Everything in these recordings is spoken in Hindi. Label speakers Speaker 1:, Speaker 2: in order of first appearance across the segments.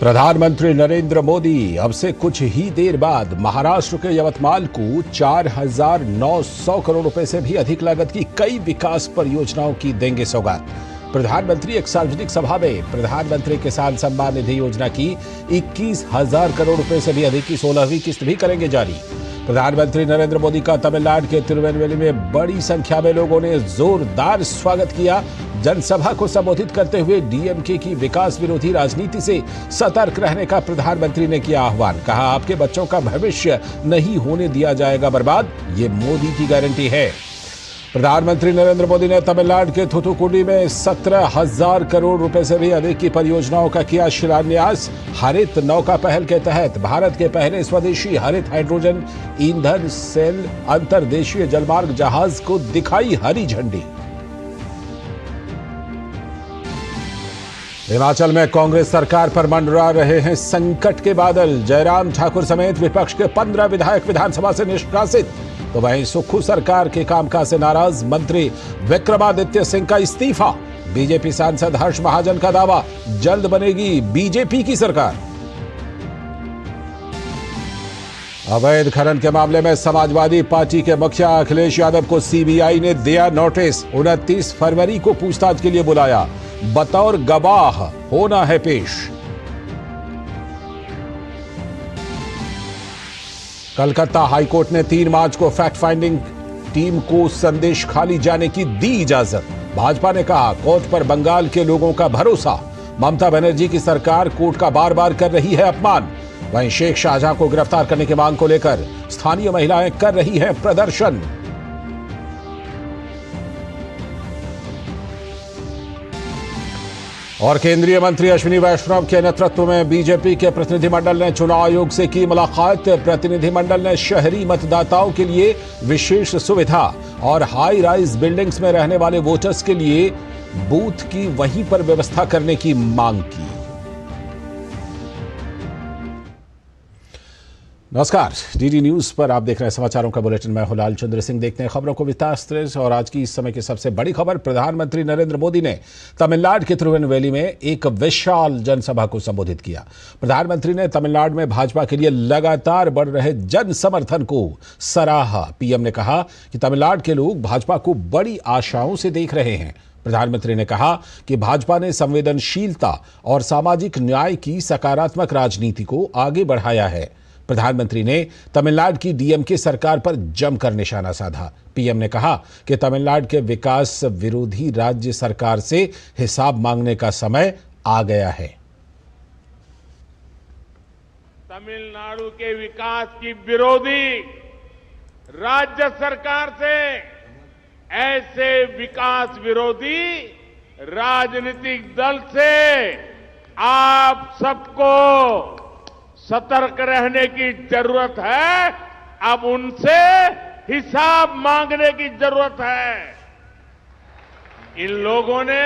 Speaker 1: प्रधानमंत्री नरेंद्र मोदी अब से कुछ ही देर बाद महाराष्ट्र के यवतमाल को 4,900 करोड़ रुपए से भी अधिक लागत की कई विकास परियोजनाओं की देंगे सौगात। प्रधानमंत्री एक सार्वजनिक सभा में प्रधानमंत्री किसान सम्मान निधि योजना की 21,000 करोड़ रुपए से भी अधिक की 16वीं किस्त भी करेंगे जारी। प्रधानमंत्री नरेंद्र मोदी का तमिलनाडु के तिरुनेलवेली में बड़ी संख्या में लोगों ने जोरदार स्वागत किया। जनसभा को संबोधित करते हुए डीएमके की विकास विरोधी राजनीति से सतर्क रहने का प्रधानमंत्री ने किया आह्वान। कहा, आपके बच्चों का भविष्य नहीं होने दिया जाएगा बर्बाद, ये मोदी की गारंटी है। प्रधानमंत्री नरेंद्र मोदी ने तमिलनाडु के थूथुकुडी में 17,000 करोड़ रुपए से भी अधिक की परियोजनाओं का किया शिलान्यास। हरित नौका पहल के तहत भारत के पहले स्वदेशी हरित हाइड्रोजन ईंधन सेल अंतरदेशीय जलमार्ग जहाज को दिखाई हरी झंडी। हिमाचल में कांग्रेस सरकार पर मंडरा रहे हैं संकट के बादल। जयराम ठाकुर समेत विपक्ष के 15 विधायक विधानसभा से निष्कासित, तो वहीं सुक्खू सरकार के कामकाज से नाराज मंत्री विक्रमादित्य सिंह का इस्तीफा। बीजेपी सांसद हर्ष महाजन का दावा, जल्द बनेगी बीजेपी की सरकार। अवैध खनन के मामले में समाजवादी पार्टी के मुखिया अखिलेश यादव को सीबीआई ने दिया नोटिस। 29 फरवरी को पूछताछ के लिए बुलाया, बतौर गवाह होना है पेश। कलकत्ता हाईकोर्ट ने 3 मार्च को फैक्ट फाइंडिंग टीम को संदेश खाली जाने की दी इजाजत। भाजपा ने कहा, कोर्ट पर बंगाल के लोगों का भरोसा। ममता बनर्जी की सरकार कोर्ट का बार बार कर रही है अपमान। वहीं शेख शाहजहां को गिरफ्तार करने की मांग को लेकर स्थानीय महिलाएं कर रही हैं प्रदर्शन। और केंद्रीय मंत्री अश्विनी वैष्णव के नेतृत्व में बीजेपी के प्रतिनिधिमंडल ने चुनाव आयोग से की मुलाकात। प्रतिनिधिमंडल ने शहरी मतदाताओं के लिए विशेष सुविधा और हाई राइज बिल्डिंग्स में रहने वाले वोटर्स के लिए बूथ की वहीं पर व्यवस्था करने की मांग की। नमस्कार, डीडी न्यूज पर आप देख रहे हैं समाचारों का बुलेटिन। मैं हूं लाल चंद्र सिंह। देखते हैं खबरों को विस्तार से। और आज की इस समय की सबसे बड़ी खबर, प्रधानमंत्री नरेंद्र मोदी ने तमिलनाडु के तिरुनेलवेली में एक विशाल जनसभा को संबोधित किया। प्रधानमंत्री ने तमिलनाडु में भाजपा के लिए लगातार बढ़ रहे जन समर्थन को सराहा। पीएम ने कहा कि तमिलनाडु के लोग भाजपा को बड़ी आशाओं से देख रहे हैं। प्रधानमंत्री ने कहा कि भाजपा ने संवेदनशीलता और सामाजिक न्याय की सकारात्मक राजनीति को आगे बढ़ाया है। प्रधानमंत्री ने तमिलनाडु की डीएमके सरकार पर जमकर निशाना साधा। पीएम ने कहा कि तमिलनाडु के विकास विरोधी राज्य सरकार से हिसाब मांगने का समय आ गया है।
Speaker 2: तमिलनाडु के विकास की विरोधी राज्य सरकार से ऐसे विकास विरोधी राजनीतिक दल से आप सबको सतर्क रहने की जरूरत है। अब उनसे हिसाब मांगने की जरूरत है। इन लोगों ने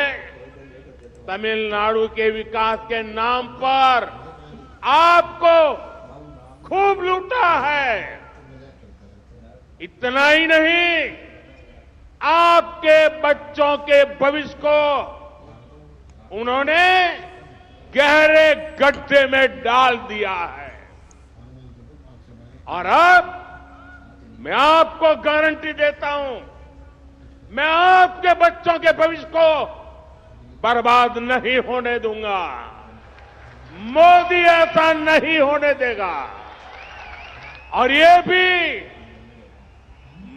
Speaker 2: तमिलनाडु के विकास के नाम पर आपको खूब लूटा है। इतना ही नहीं, आपके बच्चों के भविष्य को उन्होंने गहरे गड्ढे में डाल दिया है। और अब मैं आपको गारंटी देता हूं, मैं आपके बच्चों के भविष्य को बर्बाद नहीं होने दूंगा। मोदी ऐसा नहीं होने देगा। और ये भी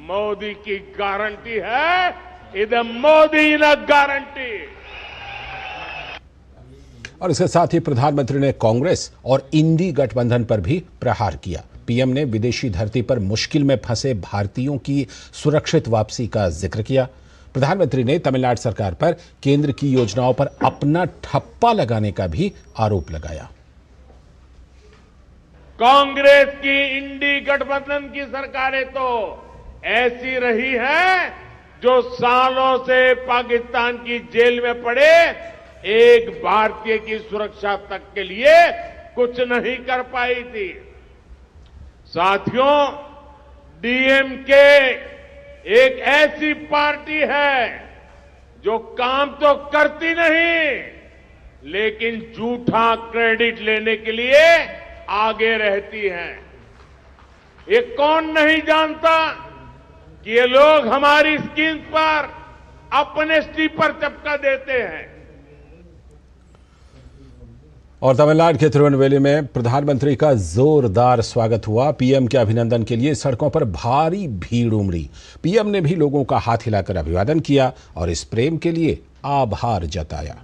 Speaker 2: मोदी की गारंटी है। इधर मोदी न गारंटी।
Speaker 1: और इसके साथ ही प्रधानमंत्री ने कांग्रेस और इंडी गठबंधन पर भी प्रहार किया। पीएम ने विदेशी धरती पर मुश्किल में फंसे भारतीयों की सुरक्षित वापसी का जिक्र किया। प्रधानमंत्री ने तमिलनाडु सरकार पर केंद्र की योजनाओं पर अपना ठप्पा लगाने का भी आरोप लगाया।
Speaker 2: कांग्रेस की इंडी गठबंधन की सरकारें तो ऐसी रही हैं जो सालों से पाकिस्तान की जेल में पड़े एक भारतीय की सुरक्षा तक के लिए कुछ नहीं कर पाई थी। साथियों, डीएमके एक ऐसी पार्टी है जो काम तो करती नहीं, लेकिन झूठा क्रेडिट लेने के लिए आगे रहती हैं। ये कौन नहीं जानता कि ये लोग हमारी स्कीम पर अपने स्लीपर चपका देते हैं।
Speaker 1: और तमिलनाडु के तिरुवनंतपुरम में प्रधानमंत्री का जोरदार स्वागत हुआ। पीएम के अभिनंदन के लिए सड़कों पर भारी भीड़ उमड़ी। पीएम ने भी लोगों का हाथ हिलाकर अभिवादन किया और इस प्रेम के लिए आभार जताया।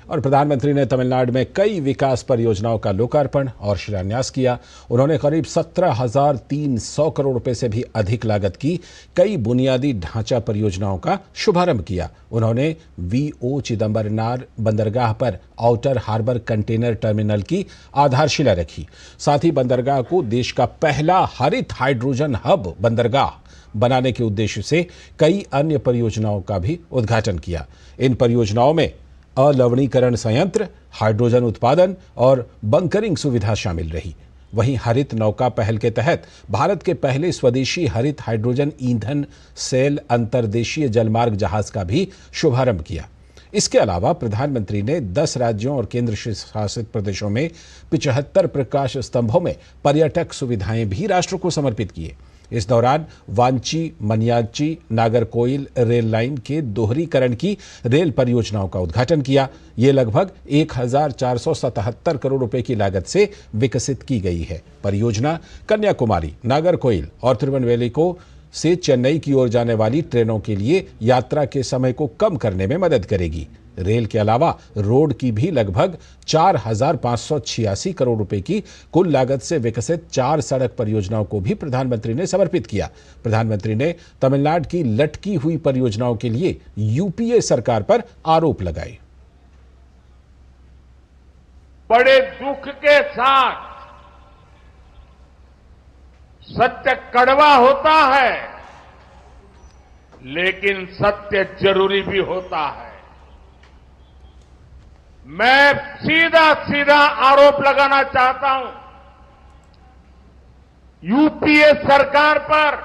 Speaker 1: और प्रधानमंत्री ने तमिलनाडु में कई विकास परियोजनाओं का लोकार्पण और शिलान्यास किया। उन्होंने करीब 17,300 करोड़ रुपए से भी अधिक लागत की कई बुनियादी ढांचा परियोजनाओं का शुभारंभ किया। उन्होंने वीओ चिदम्बरनार बंदरगाह पर आउटर हार्बर कंटेनर टर्मिनल की आधारशिला रखी। साथ ही बंदरगाह को देश का पहला हरित हाइड्रोजन हब बंदरगाह बनाने के उद्देश्य से कई अन्य परियोजनाओं का भी उद्घाटन किया। इन परियोजनाओं में अलवणीकरण संयंत्र, हाइड्रोजन उत्पादन और बंकरिंग सुविधा शामिल रही। वहीं हरित नौका पहल के तहत भारत के पहले स्वदेशी हरित हाइड्रोजन ईंधन सेल अंतर्देशीय जलमार्ग जहाज का भी शुभारंभ किया। इसके अलावा प्रधानमंत्री ने 10 राज्यों और केंद्र शासित प्रदेशों में 75 प्रकाश स्तंभों में पर्यटक सुविधाएं भी राष्ट्र को समर्पित किए। इस दौरान वांची मनियाची नागरकोइल रेल लाइन के दोहरीकरण की रेल परियोजनाओं का उद्घाटन किया। ये लगभग 1,477 करोड़ रुपए की लागत से विकसित की गई है। परियोजना कन्याकुमारी, नागरकोइल और तिरुवनंतपुरम से चेन्नई की ओर जाने वाली ट्रेनों के लिए यात्रा के समय को कम करने में मदद करेगी। रेल के अलावा रोड की भी लगभग 4,586 करोड़ रुपए की कुल लागत से विकसित 4 सड़क परियोजनाओं को भी प्रधानमंत्री ने समर्पित किया। प्रधानमंत्री ने तमिलनाडु की लटकी हुई परियोजनाओं के लिए यूपीए सरकार पर आरोप लगाए।
Speaker 2: बड़े दुख के साथ सत्य कड़वा होता है, लेकिन सत्य जरूरी भी होता है। मैं सीधा सीधा आरोप लगाना चाहता हूं यूपीए सरकार पर।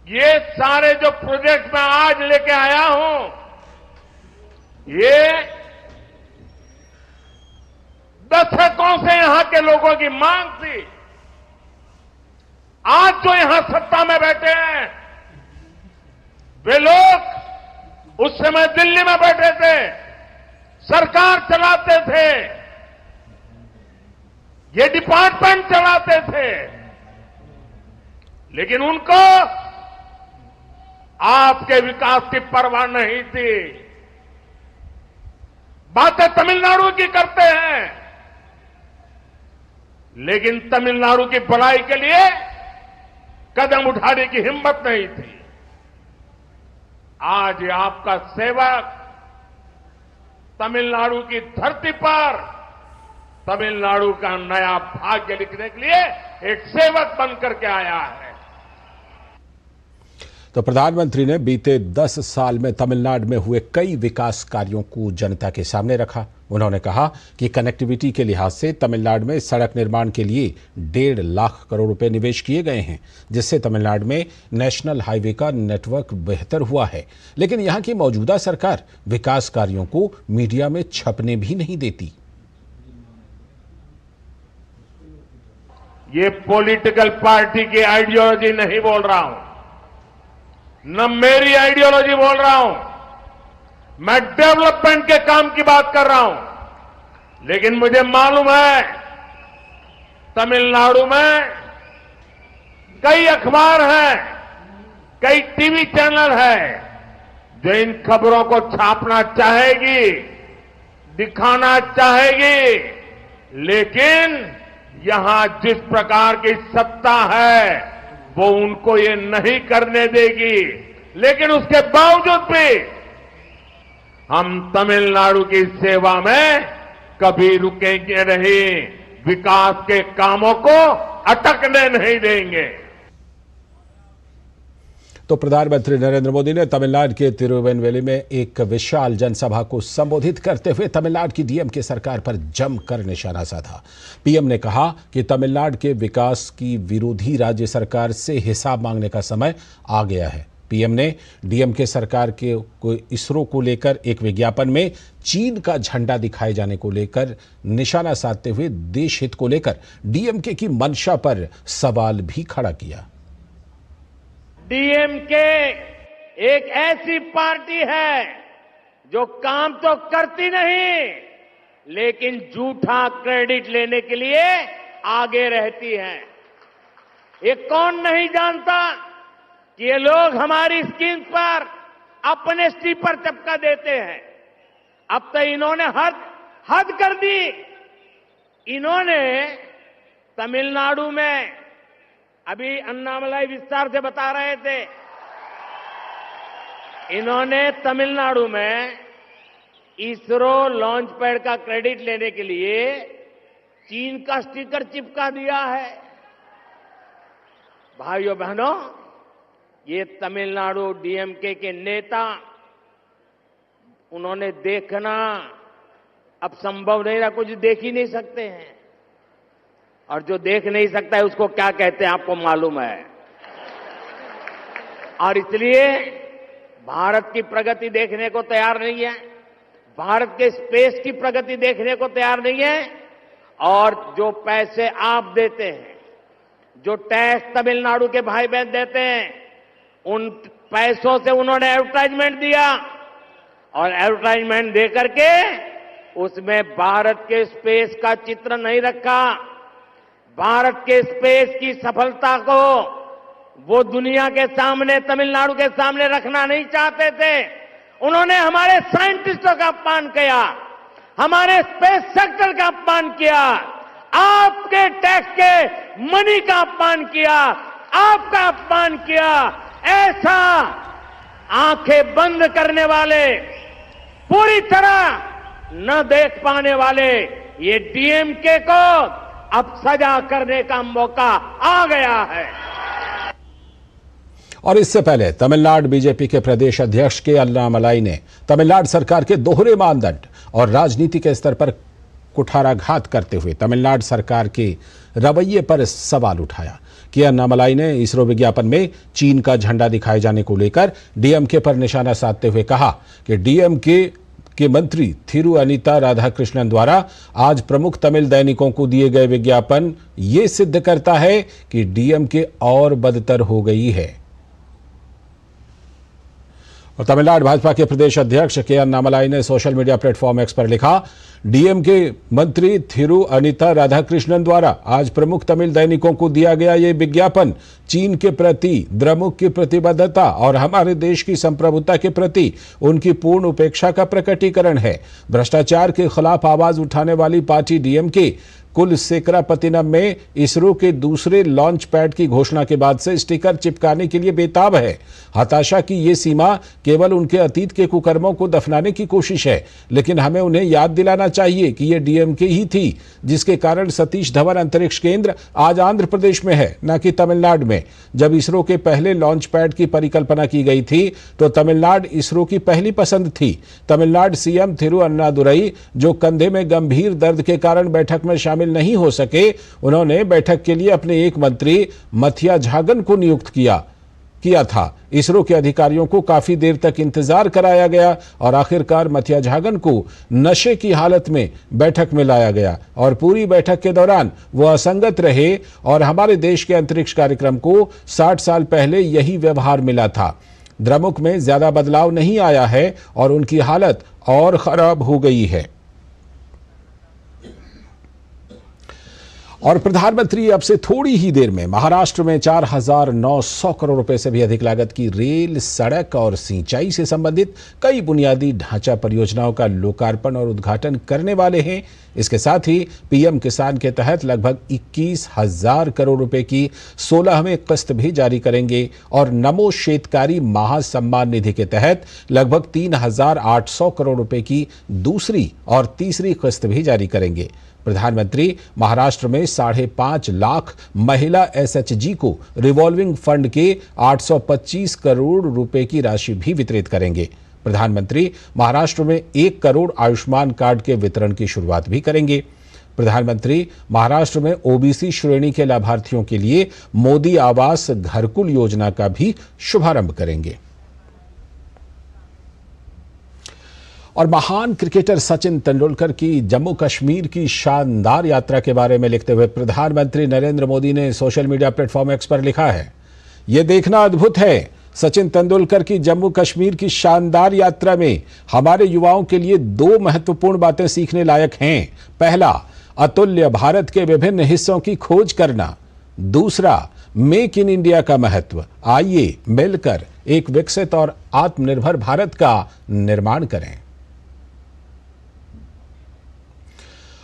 Speaker 2: ये सारे जो प्रोजेक्ट मैं आज लेके आया हूं, ये दशकों से यहां के लोगों की मांग थी। आज जो यहां सत्ता में बैठे हैं, वे लोग उस समय दिल्ली में बैठे थे, सरकार चलाते थे, ये डिपार्टमेंट चलाते थे, लेकिन उनको आपके विकास की परवाह नहीं थी। बातें तमिलनाडु की करते हैं, लेकिन तमिलनाडु की भलाई के लिए कदम उठाने की हिम्मत नहीं थी। आज आपका सेवक तमिलनाडु की धरती पर तमिलनाडु का नया भाग्य लिखने के लिए एक सेवक बनकर के आया है।
Speaker 1: तो प्रधानमंत्री ने बीते 10 साल में तमिलनाडु में हुए कई विकास कार्यों को जनता के सामने रखा। उन्होंने कहा कि कनेक्टिविटी के लिहाज से तमिलनाडु में सड़क निर्माण के लिए 1.5 लाख करोड़ रुपए निवेश किए गए हैं, जिससे तमिलनाडु में नेशनल हाईवे का नेटवर्क बेहतर हुआ है। लेकिन यहां की मौजूदा सरकार विकास कार्यों को मीडिया में छपने भी नहीं देती।
Speaker 2: ये पॉलिटिकल पार्टी की आइडियोलॉजी नहीं बोल रहा हूं, न मेरी आइडियोलॉजी बोल रहा हूं। मैं डेवलपमेंट के काम की बात कर रहा हूं। लेकिन मुझे मालूम है तमिलनाडु में कई अखबार हैं, कई टीवी चैनल हैं जो इन खबरों को छापना चाहेगी, दिखाना चाहेगी, लेकिन यहां जिस प्रकार की सत्ता है वो उनको ये नहीं करने देगी। लेकिन उसके बावजूद भी हम तमिलनाडु की सेवा में कभी रुकेंगे नहीं, विकास के कामों को अटकने नहीं देंगे।
Speaker 1: तो प्रधानमंत्री नरेंद्र मोदी ने तमिलनाडु के तिरुवेनवेली में एक विशाल जनसभा को संबोधित करते हुए तमिलनाडु की डीएमके सरकार पर जमकर निशाना साधा। पीएम ने कहा कि तमिलनाडु के विकास की विरोधी राज्य सरकार से हिसाब मांगने का समय आ गया है। पीएम ने डीएमके सरकार के इसरो को लेकर एक विज्ञापन में चीन का झंडा दिखाए जाने को लेकर निशाना साधते हुए देश हित को लेकर डीएमके की मंशा पर सवाल भी खड़ा किया।
Speaker 2: डीएमके एक ऐसी पार्टी है जो काम तो करती नहीं, लेकिन झूठा क्रेडिट लेने के लिए आगे रहती है। ये कौन नहीं जानता कि ये लोग हमारी स्कीम पर अपने स्टीपर चपका देते हैं। अब तो इन्होंने हद कर दी। इन्होंने तमिलनाडु में, अभी अन्नामलाई विस्तार से बता रहे थे, इन्होंने तमिलनाडु में इसरो लॉन्च पैड का क्रेडिट लेने के लिए चीन का स्टिकर चिपका दिया है। भाइयों बहनों, ये तमिलनाडु डीएमके के नेता, उन्होंने देखना अब संभव नहीं रहा, कुछ देख ही नहीं सकते हैं। और जो देख नहीं सकता है उसको क्या कहते हैं आपको मालूम है। और इसलिए भारत की प्रगति देखने को तैयार नहीं है, भारत के स्पेस की प्रगति देखने को तैयार नहीं है। और जो पैसे आप देते हैं, जो टैक्स तमिलनाडु के भाई बहन देते हैं, उन पैसों से उन्होंने एडवर्टाइजमेंट दिया और एडवर्टाइजमेंट दे करके उसमें भारत के स्पेस का चित्र नहीं रखा। भारत के स्पेस की सफलता को वो दुनिया के सामने, तमिलनाडु के सामने रखना नहीं चाहते थे। उन्होंने हमारे साइंटिस्टों का अपमान किया, हमारे स्पेस सेक्टर का अपमान किया, आपके टैक्स के मनी का अपमान किया, आपका अपमान किया। ऐसा आंखें बंद करने वाले, पूरी तरह न देख पाने वाले ये डीएमके को अब सजा करने का मौका आ गया है।
Speaker 1: और इससे पहले तमिलनाडु बीजेपी के प्रदेश अध्यक्ष के अन्नामलाई ने तमिलनाडु सरकार के दोहरे मानदंड और राजनीति के स्तर पर कुठाराघात करते हुए तमिलनाडु सरकार के रवैये पर सवाल उठाया कि अन्नामलाई ने इसरो विज्ञापन में चीन का झंडा दिखाए जाने को लेकर डीएमके पर निशाना साधते हुए कहा कि डीएमके के मंत्री थिरु अनिता राधाकृष्णन द्वारा आज प्रमुख तमिल दैनिकों को दिए गए विज्ञापन ये सिद्ध करता है कि डीएमके और बदतर हो गई है। और तमिलनाडु भाजपा के प्रदेश अध्यक्ष के अन्नामलाई ने सोशल मीडिया प्लेटफॉर्म एक्स पर लिखा, डीएमके मंत्री थिरु अनिता राधाकृष्णन द्वारा आज प्रमुख तमिल दैनिकों को दिया गया ये विज्ञापन चीन के प्रति द्रमुक की प्रतिबद्धता और हमारे देश की संप्रभुता के प्रति उनकी पूर्ण उपेक्षा का प्रकटीकरण है। भ्रष्टाचार के खिलाफ आवाज उठाने वाली पार्टी डीएमके कुलसेकरापत्तिनम में इसरो के दूसरे लॉन्च पैड की घोषणा के बाद से स्टिकर चिपकाने के लिए बेताब है। हताशा की ये सीमा केवल उनके अतीत के कुकर्मों को दफनाने की कोशिश है, लेकिन हमें उन्हें याद दिलाना चाहिए कि ये डीएमके ही थी जिसके कारण सतीश धवन अंतरिक्ष केंद्र आज आंध्र प्रदेश में है, न कि तमिलनाडु में। जब इसरो के पहले लॉन्च पैड की परिकल्पना की गई थी तो तमिलनाडु इसरो की पहली पसंद थी। तमिलनाडु सीएम थिरु अन्नादुरई, जो कंधे में गंभीर दर्द के कारण बैठक में शामिल नहीं हो सके, उन्होंने बैठक के लिए अपने एक मंत्री मथिया झागन को नियुक्त किया था। इसरो के अधिकारियों को काफी देर तक इंतजार कराया गया और आखिरकार मथिया झागन को नशे की हालत में बैठक में लाया गया और पूरी बैठक के दौरान वो असंगत रहे और हमारे देश के अंतरिक्ष कार्यक्रम को 60 साल पहले यही व्यवहार मिला था। द्रमुक में ज्यादा बदलाव नहीं आया है और उनकी हालत और खराब हो गई है। और प्रधानमंत्री अब से थोड़ी ही देर में महाराष्ट्र में 4,900 करोड़ रुपए से भी अधिक लागत की रेल, सड़क और सिंचाई से संबंधित कई बुनियादी ढांचा परियोजनाओं का लोकार्पण और उद्घाटन करने वाले हैं। इसके साथ ही पीएम किसान के तहत लगभग 21,000 करोड़ रुपए की 16वीं किस्त भी जारी करेंगे और नमो शेतकारी महासम्मान निधि के तहत लगभग 3,800 करोड़ रुपए की दूसरी और तीसरी किस्त भी जारी करेंगे। प्रधानमंत्री महाराष्ट्र में 5.5 लाख महिला एसएचजी को रिवॉल्विंग फंड के 825 करोड़ रुपए की राशि भी वितरित करेंगे। प्रधानमंत्री महाराष्ट्र में 1 करोड़ आयुष्मान कार्ड के वितरण की शुरुआत भी करेंगे। प्रधानमंत्री महाराष्ट्र में ओबीसी श्रेणी के लाभार्थियों के लिए मोदी आवास घरकुल योजना का भी शुभारंभ करेंगे। और महान क्रिकेटर सचिन तेंदुलकर की जम्मू कश्मीर की शानदार यात्रा के बारे में लिखते हुए प्रधानमंत्री नरेंद्र मोदी ने सोशल मीडिया प्लेटफॉर्म एक्स पर लिखा है, यह देखना अद्भुत है। सचिन तेंदुलकर की जम्मू कश्मीर की शानदार यात्रा में हमारे युवाओं के लिए 2 महत्वपूर्ण बातें सीखने लायक हैं। पहला, अतुल्य भारत के विभिन्न हिस्सों की खोज करना। दूसरा, मेक इन इंडिया का महत्व। आइए मिलकर एक विकसित और आत्मनिर्भर भारत का निर्माण करें।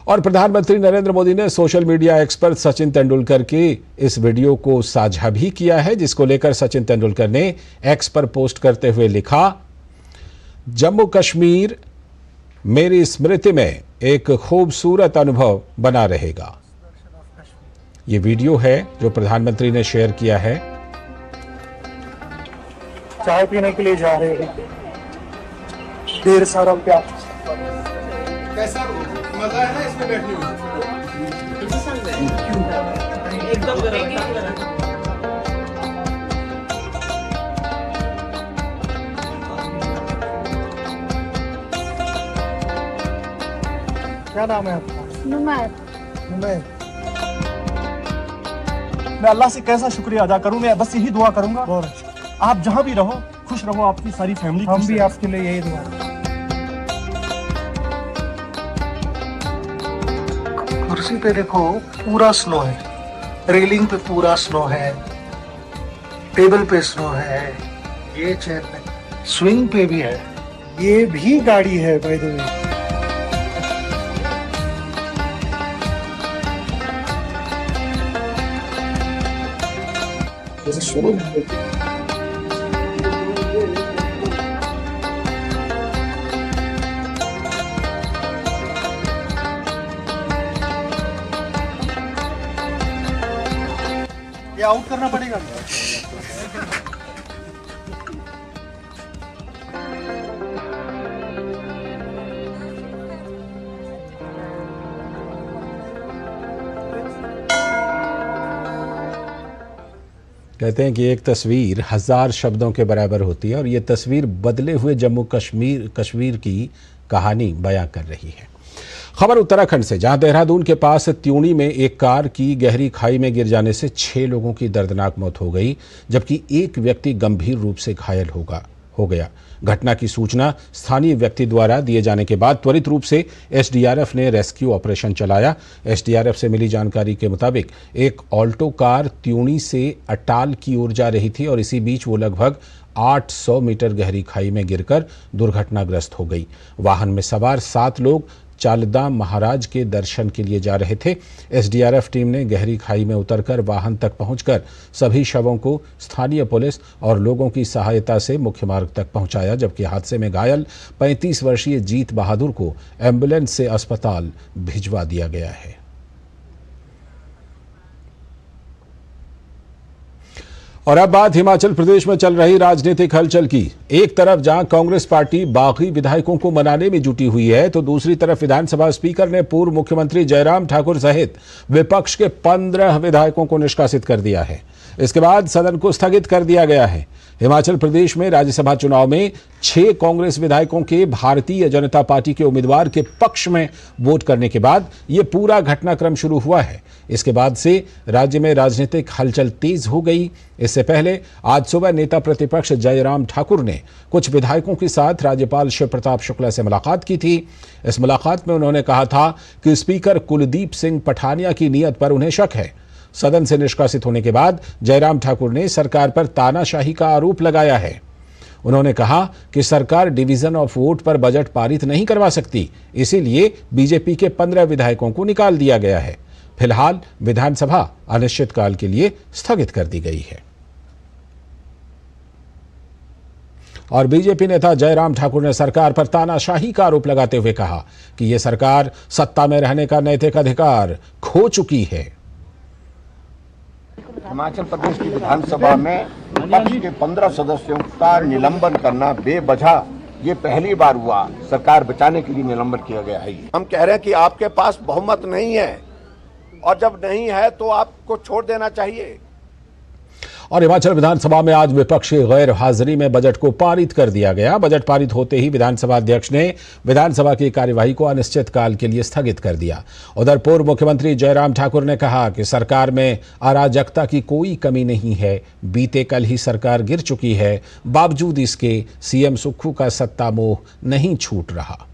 Speaker 1: और प्रधानमंत्री नरेंद्र मोदी ने सोशल मीडिया एक्स पर सचिन तेंदुलकर के इस वीडियो को साझा भी किया है, जिसको लेकर सचिन तेंदुलकर ने एक्स पर पोस्ट करते हुए लिखा, जम्मू कश्मीर मेरी स्मृति में एक खूबसूरत अनुभव बना रहेगा। ये वीडियो है जो प्रधानमंत्री ने शेयर किया है।
Speaker 3: चाय पीने के लिए जा रहे हैं, ढेर सारा प्यार।
Speaker 4: कैसा मजा है ना इसमें बैठने में?
Speaker 3: एकदम गरम। क्या नाम है आपका?
Speaker 5: नुमैर।
Speaker 3: नुमैर। मैं अल्लाह से कैसा शुक्रिया अदा करूं, मैं बस यही दुआ करूंगा और आप जहां भी रहो खुश रहो, आपकी सारी फैमिली। हम भी आपके लिए यही दुआ। कुर्सी पे देखो पूरा स्नो है, रेलिंग पे पूरा स्नो है, टेबल पे स्नो है, ये चेयर पे, स्विंग पे भी है, ये भी गाड़ी है बाय द वे। शुरू ये आउट करना पड़ेगा।
Speaker 1: कहते हैं कि एक तस्वीर 1000 शब्दों के बराबर होती है और ये तस्वीर बदले हुए जम्मू कश्मीर की कहानी बयां कर रही है। खबर उत्तराखंड से, जहां देहरादून के पास त्यूणी में एक कार की गहरी खाई में गिर जाने से 6 लोगों की दर्दनाक मौत हो गई, जबकि एक व्यक्ति गंभीर रूप से घायल हो गया। घटना की सूचना स्थानीय व्यक्ति द्वारा दिए जाने के बाद त्वरित रूप से एसडीआरएफ ने रेस्क्यू ऑपरेशन चलाया। एसडीआरएफ से मिली जानकारी के मुताबिक एक ऑल्टो कार त्यूणी से अटाल की ओर जा रही थी और इसी बीच वो लगभग 800 मीटर गहरी खाई में गिरकर दुर्घटनाग्रस्त हो गई। वाहन में सवार 7 लोग चालदा महाराज के दर्शन के लिए जा रहे थे। एसडीआरएफ टीम ने गहरी खाई में उतरकर वाहन तक पहुंचकर सभी शवों को स्थानीय पुलिस और लोगों की सहायता से मुख्य मार्ग तक पहुंचाया, जबकि हादसे में घायल 35 वर्षीय जीत बहादुर को एम्बुलेंस से अस्पताल भिजवा दिया गया है। और अब बात हिमाचल प्रदेश में चल रही राजनीतिक हलचल की। एक तरफ जहां कांग्रेस पार्टी बागी विधायकों को मनाने में जुटी हुई है, तो दूसरी तरफ विधानसभा स्पीकर ने पूर्व मुख्यमंत्री जयराम ठाकुर सहित विपक्ष के 15 विधायकों को निष्कासित कर दिया है। इसके बाद सदन को स्थगित कर दिया गया है। हिमाचल प्रदेश में राज्यसभा चुनाव में 6 कांग्रेस विधायकों के भारतीय जनता पार्टी के उम्मीदवार के पक्ष में वोट करने के बाद यह पूरा घटनाक्रम शुरू हुआ है। इसके बाद से राज्य में राजनीतिक हलचल तेज हो गई। इससे पहले आज सुबह नेता प्रतिपक्ष जयराम ठाकुर ने कुछ विधायकों के साथ राज्यपाल शिव प्रताप शुक्ला से मुलाकात की थी। इस मुलाकात में उन्होंने कहा था कि स्पीकर कुलदीप सिंह पठानिया की नीयत पर उन्हें शक है। सदन से निष्कासित होने के बाद जयराम ठाकुर ने सरकार पर तानाशाही का आरोप लगाया है। उन्होंने कहा कि सरकार डिवीजन ऑफ वोट पर बजट पारित नहीं करवा सकती, इसीलिए बीजेपी के 15 विधायकों को निकाल दिया गया है। फिलहाल विधानसभा अनिश्चितकाल के लिए स्थगित कर दी गई है। और बीजेपी नेता जयराम ठाकुर ने सरकार पर तानाशाही का आरोप लगाते हुए कहा कि ये सरकार सत्ता में रहने का नैतिक अधिकार खो चुकी है।
Speaker 5: हिमाचल प्रदेश की विधानसभा में विपक्ष के 15 सदस्यों का निलंबन करना बेवजह ये पहली बार हुआ। सरकार बचाने के लिए निलंबन किया गया है। हम कह रहे हैं कि आपके पास बहुमत नहीं है और जब नहीं है तो आपको छोड़ देना चाहिए।
Speaker 1: और हिमाचल विधानसभा में आज विपक्ष की गैर हाजिरी में बजट को पारित कर दिया गया। बजट पारित होते ही विधानसभा अध्यक्ष ने विधानसभा की कार्यवाही को अनिश्चितकाल के लिए स्थगित कर दिया। उधर पूर्व मुख्यमंत्री जयराम ठाकुर ने कहा कि सरकार में अराजकता की कोई कमी नहीं है। बीते कल ही सरकार गिर चुकी है, बावजूद इसके सीएम सुक्खू का सत्ता मोह नहीं छूट रहा।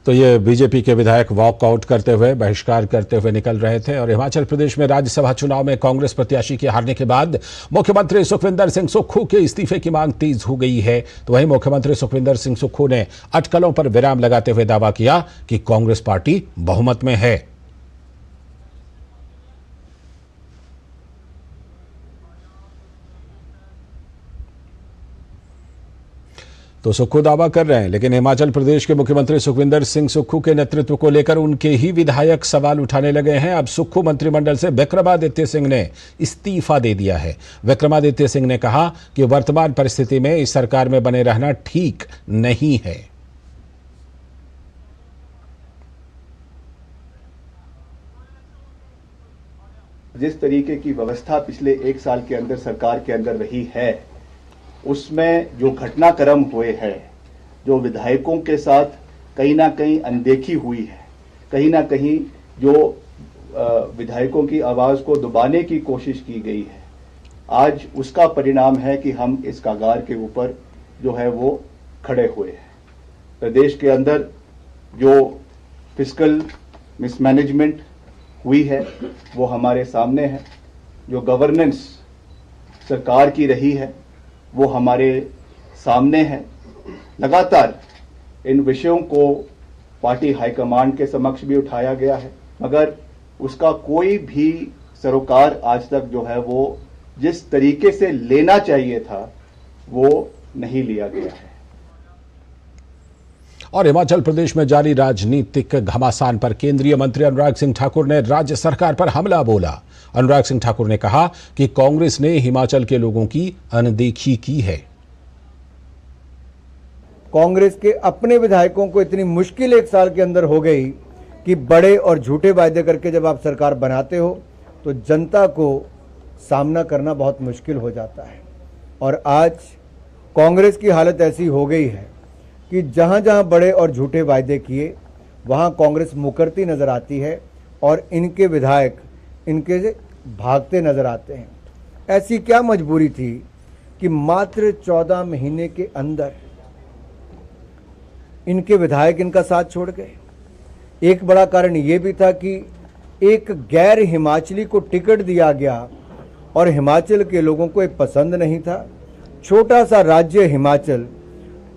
Speaker 1: तो ये बीजेपी के विधायक वॉकआउट करते हुए, बहिष्कार करते हुए निकल रहे थे। और हिमाचल प्रदेश में राज्यसभा चुनाव में कांग्रेस प्रत्याशी के हारने के बाद मुख्यमंत्री सुखविंदर सिंह सुक्खू के इस्तीफे की मांग तेज हो गई है। तो वहीं मुख्यमंत्री सुखविंदर सिंह सुक्खू ने अटकलों पर विराम लगाते हुए दावा किया कि कांग्रेस पार्टी बहुमत में है। तो सुक्खू दावा कर रहे हैं, लेकिन हिमाचल प्रदेश के मुख्यमंत्री सुखविंदर सिंह सुक्खू के नेतृत्व को लेकर उनके ही विधायक सवाल उठाने लगे हैं। अब सुक्खू मंत्रिमंडल से विक्रमादित्य सिंह ने इस्तीफा दे दिया है। विक्रमादित्य सिंह ने कहा कि वर्तमान परिस्थिति में इस सरकार में बने रहना ठीक नहीं है।
Speaker 6: जिस तरीके की व्यवस्था पिछले 1 साल के अंदर सरकार के अंदर रही है, उसमें जो घटनाक्रम हुए हैं, जो विधायकों के साथ कहीं ना कहीं अनदेखी हुई है, कहीं ना कहीं जो विधायकों की आवाज को दबाने की कोशिश की गई है, आज उसका परिणाम है कि हम इस कगार के ऊपर जो है वो खड़े हुए हैं। प्रदेश के अंदर जो फिस्कल मिसमैनेजमेंट हुई है वो हमारे सामने है। जो गवर्नेंस सरकार की रही है वो हमारे सामने है। लगातार इन विषयों को पार्टी हाईकमांड के समक्ष भी उठाया गया है, मगर उसका कोई भी सरोकार आज तक जो है वो जिस तरीके से लेना चाहिए था वो नहीं लिया गया है।
Speaker 1: और हिमाचल प्रदेश में जारी राजनीतिक घमासान पर केंद्रीय मंत्री अनुराग सिंह ठाकुर ने राज्य सरकार पर हमला बोला। अनुराग सिंह ठाकुर ने कहा कि कांग्रेस ने हिमाचल के लोगों की अनदेखी की है।
Speaker 7: कांग्रेस के अपने विधायकों को इतनी मुश्किल 1 साल के अंदर हो गई कि बड़े और झूठे वायदे करके जब आप सरकार बनाते हो तो जनता को सामना करना बहुत मुश्किल हो जाता है। और आज कांग्रेस की हालत ऐसी हो गई है कि जहां जहां बड़े और झूठे वायदे किए वहां कांग्रेस मुकरती नजर आती है और इनके विधायक इनके से भागते नजर आते हैं। ऐसी क्या मजबूरी थी कि मात्र 14 महीने के अंदर इनके विधायक इनका साथ छोड़ गए। एक बड़ा कारण यह भी था कि एक गैर हिमाचली को टिकट दिया गया और हिमाचल के लोगों को ये पसंद नहीं था। छोटा सा राज्य हिमाचल,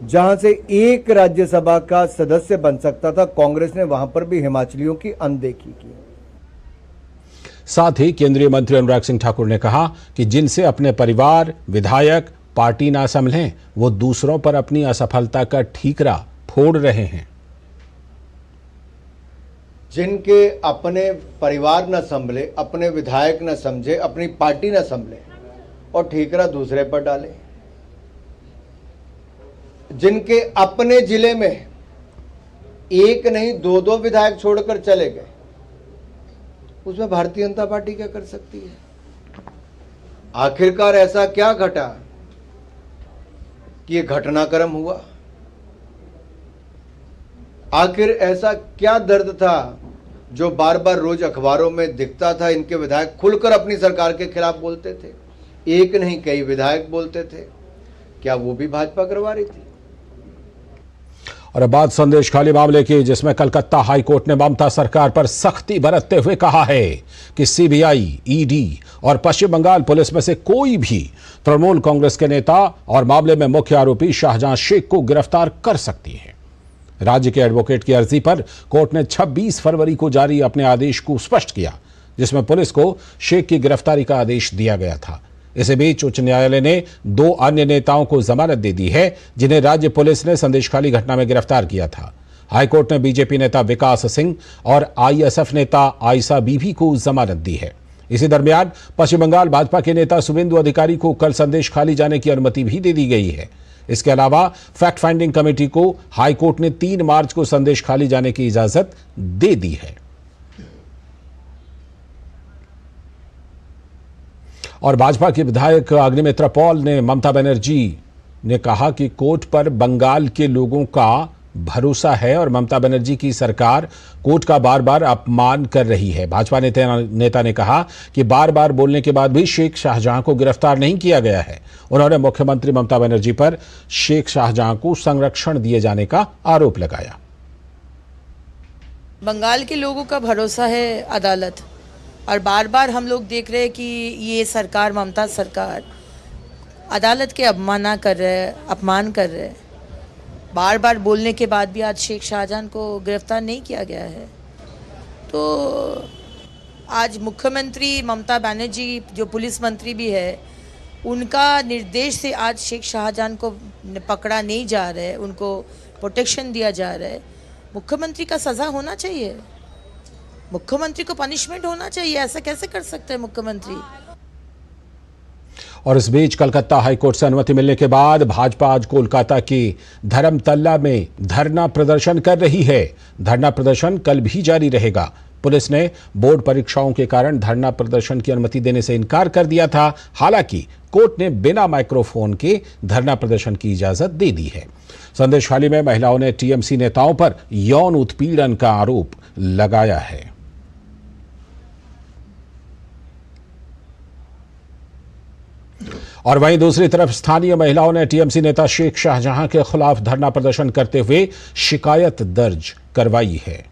Speaker 7: जहां से एक राज्यसभा का सदस्य बन सकता था, कांग्रेस ने वहां पर भी हिमाचलियों की अनदेखी की।
Speaker 1: साथ ही केंद्रीय मंत्री अनुराग सिंह ठाकुर ने कहा कि जिनसे अपने परिवार, विधायक, पार्टी ना संभलें, वो दूसरों पर अपनी असफलता का ठीकरा फोड़ रहे हैं।
Speaker 7: जिनके अपने परिवार न संभले, अपने विधायक न समझे, अपनी पार्टी न संभले और ठीकरा दूसरे पर डाले। जिनके अपने जिले में एक नहीं 2-2 विधायक छोड़कर चले गए, उसमें भारतीय जनता पार्टी क्या कर सकती है? आखिरकार ऐसा क्या घटा कि ये घटनाक्रम हुआ? आखिर ऐसा क्या दर्द था जो बार बार रोज अखबारों में दिखता था? इनके विधायक खुलकर अपनी सरकार के खिलाफ बोलते थे, एक नहीं कई विधायक बोलते थे। क्या वो भी भाजपा करवा रही थी?
Speaker 1: और अब बात संदेश खाली मामले की, जिसमें कलकत्ता हाईकोर्ट ने ममता सरकार पर सख्ती बरतते हुए कहा है कि सीबीआई, ईडी और पश्चिम बंगाल पुलिस में से कोई भी तृणमूल कांग्रेस के नेता और मामले में मुख्य आरोपी शाहजहां शेख को गिरफ्तार कर सकती है। राज्य के एडवोकेट की अर्जी पर कोर्ट ने 26 फरवरी को जारी अपने आदेश को स्पष्ट किया, जिसमें पुलिस को शेख की गिरफ्तारी का आदेश दिया गया था। इसी बीच उच्च न्यायालय ने 2 अन्य नेताओं को जमानत दे दी है, जिन्हें राज्य पुलिस ने संदेशखाली घटना में गिरफ्तार किया था। हाईकोर्ट ने बीजेपी नेता विकास सिंह और आईएसएफ नेता आयशा बीबी को जमानत दी है। इसी दरमियान पश्चिम बंगाल भाजपा के नेता शुभेंदु अधिकारी को कल संदेशखाली जाने की अनुमति भी दे दी गई है। इसके अलावा फैक्ट फाइंडिंग कमेटी को हाईकोर्ट ने 3 मार्च को संदेशखाली जाने की इजाजत दे दी है। और भाजपा के विधायक अग्निमित्रा पॉल ने ममता बनर्जी ने कहा कि कोर्ट पर बंगाल के लोगों का भरोसा है और ममता बनर्जी की सरकार कोर्ट का बार बार अपमान कर रही है। भाजपा नेता ने कहा कि बार बार बोलने के बाद भी शेख शाहजहां को गिरफ्तार नहीं किया गया है। उन्होंने मुख्यमंत्री ममता बनर्जी पर शेख शाहजहां को संरक्षण दिए जाने का आरोप लगाया।
Speaker 8: बंगाल के लोगों का भरोसा है अदालत, और बार बार हम लोग देख रहे हैं कि ये सरकार, ममता सरकार, अदालत के अपमान कर रहे हैं। बार बार बोलने के बाद भी आज शेख शाहजहां को गिरफ्तार नहीं किया गया है। तो आज मुख्यमंत्री ममता बनर्जी, जो पुलिस मंत्री भी है, उनका निर्देश से आज शेख शाहजहां को पकड़ा नहीं जा रहा है, उनको प्रोटेक्शन दिया जा रहा है। मुख्यमंत्री का सज़ा होना चाहिए, मुख्यमंत्री को पनिशमेंट होना चाहिए। ऐसा कैसे कर सकते हैं मुख्यमंत्री?
Speaker 1: और इस बीच कलकत्ता हाईकोर्ट से अनुमति मिलने के बाद भाजपा आज कोलकाता के धर्मतल्ला में धरना प्रदर्शन कर रही है। धरना प्रदर्शन कल भी जारी रहेगा। पुलिस ने बोर्ड परीक्षाओं के कारण धरना प्रदर्शन की अनुमति देने से इनकार कर दिया था। हालांकि कोर्ट ने बिना माइक्रोफोन के धरना प्रदर्शन की इजाजत दे दी है। संदेशखाली में महिलाओं ने टीएमसी नेताओं पर यौन उत्पीड़न का आरोप लगाया है। और वहीं दूसरी तरफ स्थानीय महिलाओं ने टीएमसी नेता शेख शाहजहां के खिलाफ धरना प्रदर्शन करते हुए शिकायत दर्ज करवाई है।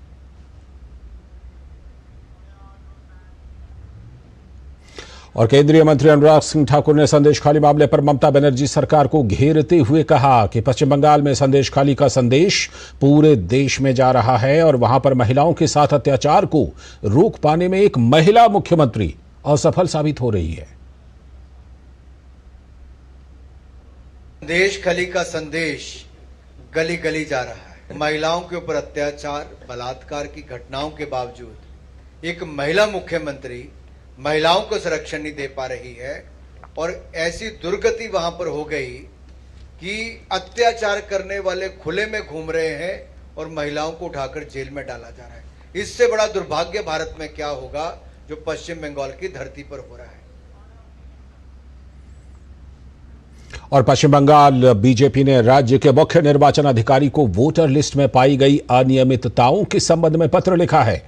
Speaker 1: और केंद्रीय मंत्री अनुराग सिंह ठाकुर ने संदेशखाली मामले पर ममता बनर्जी सरकार को घेरते हुए कहा कि पश्चिम बंगाल में संदेशखाली का संदेश पूरे देश में जा रहा है और वहां पर महिलाओं के साथ अत्याचार को रोक पाने में एक महिला मुख्यमंत्री असफल साबित हो रही है।
Speaker 7: संदेशखाली का संदेश गली गली जा रहा है। महिलाओं के ऊपर अत्याचार, बलात्कार की घटनाओं के बावजूद एक महिला मुख्यमंत्री महिलाओं को संरक्षण नहीं दे पा रही है और ऐसी दुर्गति वहां पर हो गई कि अत्याचार करने वाले खुले में घूम रहे हैं और महिलाओं को उठाकर जेल में डाला जा रहा है। इससे बड़ा दुर्भाग्य भारत में क्या होगा जो पश्चिम बंगाल की धरती पर हो रहा है।
Speaker 1: और पश्चिम बंगाल बीजेपी ने राज्य के मुख्य निर्वाचन अधिकारी को वोटर लिस्ट में पाई गई अनियमितताओं के संबंध में पत्र लिखा है।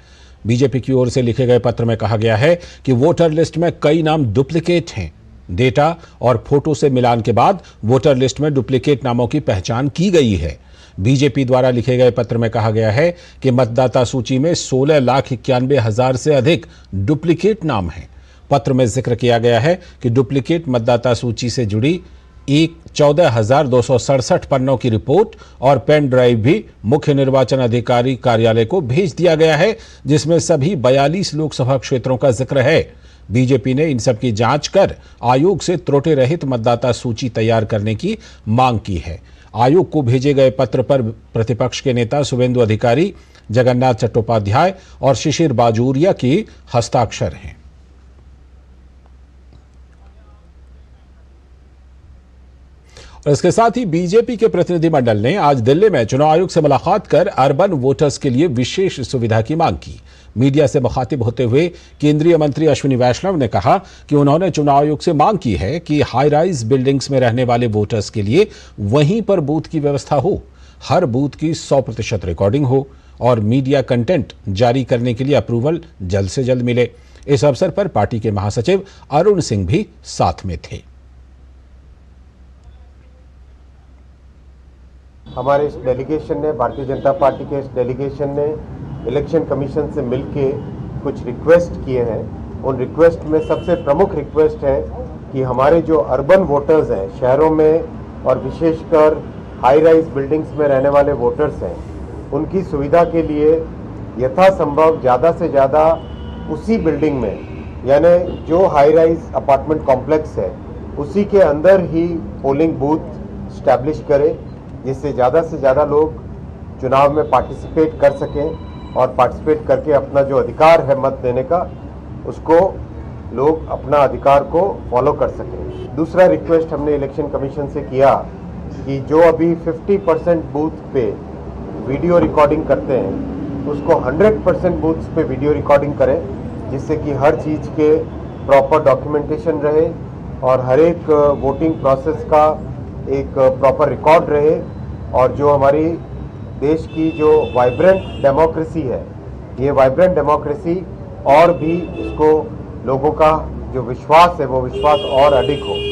Speaker 1: बीजेपी की ओर से लिखे गए पत्र में कहा गया है कि वोटर लिस्ट में कई नाम डुप्लीकेट हैं। डेटा और फोटो से मिलान के बाद वोटर लिस्ट में डुप्लीकेट नामों की पहचान की गई है। बीजेपी द्वारा लिखे गए पत्र में कहा गया है कि मतदाता सूची में 16,91,000 से अधिक डुप्लीकेट नाम हैं। पत्र में जिक्र किया गया है कि डुप्लीकेट मतदाता सूची से जुड़ी 14,267 पन्नों की रिपोर्ट और पेन ड्राइव भी मुख्य निर्वाचन अधिकारी कार्यालय को भेज दिया गया है, जिसमें सभी 42 लोकसभा क्षेत्रों का जिक्र है। बीजेपी ने इन सब की जांच कर आयोग से त्रुटि रहित मतदाता सूची तैयार करने की मांग की है। आयोग को भेजे गए पत्र पर प्रतिपक्ष के नेता शुभेंदु अधिकारी, जगन्नाथ चट्टोपाध्याय और शिशिर बाजोरिया के हस्ताक्षर हैं। इसके साथ ही बीजेपी के प्रतिनिधिमंडल ने आज दिल्ली में चुनाव आयोग से मुलाकात कर अर्बन वोटर्स के लिए विशेष सुविधा की मांग की। मीडिया से मुखातिब होते हुए केंद्रीय मंत्री अश्विनी वैष्णव ने कहा कि उन्होंने चुनाव आयोग से मांग की है कि हाई राइज बिल्डिंग्स में रहने वाले वोटर्स के लिए वहीं पर बूथ की व्यवस्था हो, हर बूथ की 100% रिकॉर्डिंग हो और मीडिया कंटेंट जारी करने के लिए अप्रूवल जल्द से जल्द मिले। इस अवसर पर पार्टी के महासचिव अरुण सिंह भी साथ में थे।
Speaker 9: हमारे इस डेलीगेशन ने, भारतीय जनता पार्टी के इस डेलीगेशन ने इलेक्शन कमीशन से मिलके कुछ रिक्वेस्ट किए हैं। उन रिक्वेस्ट में सबसे प्रमुख रिक्वेस्ट है कि हमारे जो अर्बन वोटर्स हैं, शहरों में और विशेषकर हाई राइज बिल्डिंग्स में रहने वाले वोटर्स हैं, उनकी सुविधा के लिए यथासंभव ज़्यादा से ज़्यादा उसी बिल्डिंग में, यानी जो हाई राइज अपार्टमेंट कॉम्प्लेक्स है उसी के अंदर ही पोलिंग बूथ स्टैब्लिश करें, जिससे ज़्यादा से ज़्यादा लोग चुनाव में पार्टिसिपेट कर सकें और पार्टिसिपेट करके अपना जो अधिकार है मत देने का, उसको लोग अपना अधिकार को फॉलो कर सकें। दूसरा रिक्वेस्ट हमने इलेक्शन कमीशन से किया कि जो अभी 50% बूथ पे वीडियो रिकॉर्डिंग करते हैं उसको 100% बूथ्स पे वीडियो रिकॉर्डिंग करें, जिससे कि हर चीज़ के प्रॉपर डॉक्यूमेंटेशन रहे और हर एक वोटिंग प्रोसेस का एक प्रॉपर रिकॉर्ड रहे, और जो हमारी देश की जो वाइब्रेंट डेमोक्रेसी है, ये वाइब्रेंट डेमोक्रेसी और भी इसको लोगों का जो विश्वास है वो विश्वास और अधिक हो।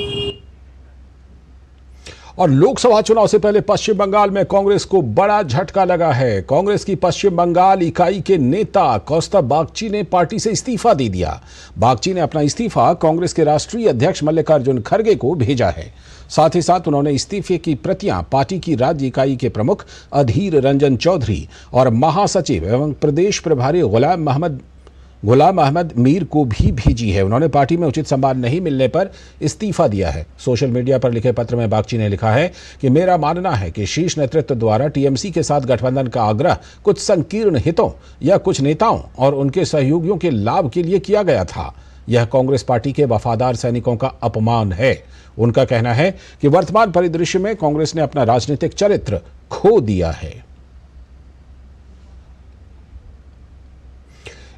Speaker 1: और लोकसभा चुनाव से पहले पश्चिम बंगाल में कांग्रेस को बड़ा झटका लगा है। कांग्रेस की पश्चिम बंगाल इकाई के नेता कौस्तभ बागची ने पार्टी से इस्तीफा दे दिया। बागची ने अपना इस्तीफा कांग्रेस के राष्ट्रीय अध्यक्ष मल्लिकार्जुन खड़गे को भेजा है। साथ ही साथ उन्होंने इस्तीफे की प्रतियां पार्टी की राज्य इकाई के प्रमुख अधीर रंजन चौधरी और महासचिव एवं प्रदेश प्रभारी गुलाम अहमद मीर को भी भेजी है। उन्होंने पार्टी में उचित सम्मान नहीं मिलने पर इस्तीफा दिया है। सोशल मीडिया पर लिखे पत्र में बागची ने लिखा है कि मेरा मानना है कि शीर्ष नेतृत्व द्वारा टीएमसी के साथ गठबंधन का आग्रह कुछ संकीर्ण हितों या कुछ नेताओं और उनके सहयोगियों के लाभ के लिए किया गया था। यह कांग्रेस पार्टी के वफादार सैनिकों का अपमान है। उनका कहना है कि वर्तमान परिदृश्य में कांग्रेस ने अपना राजनीतिक चरित्र खो दिया है।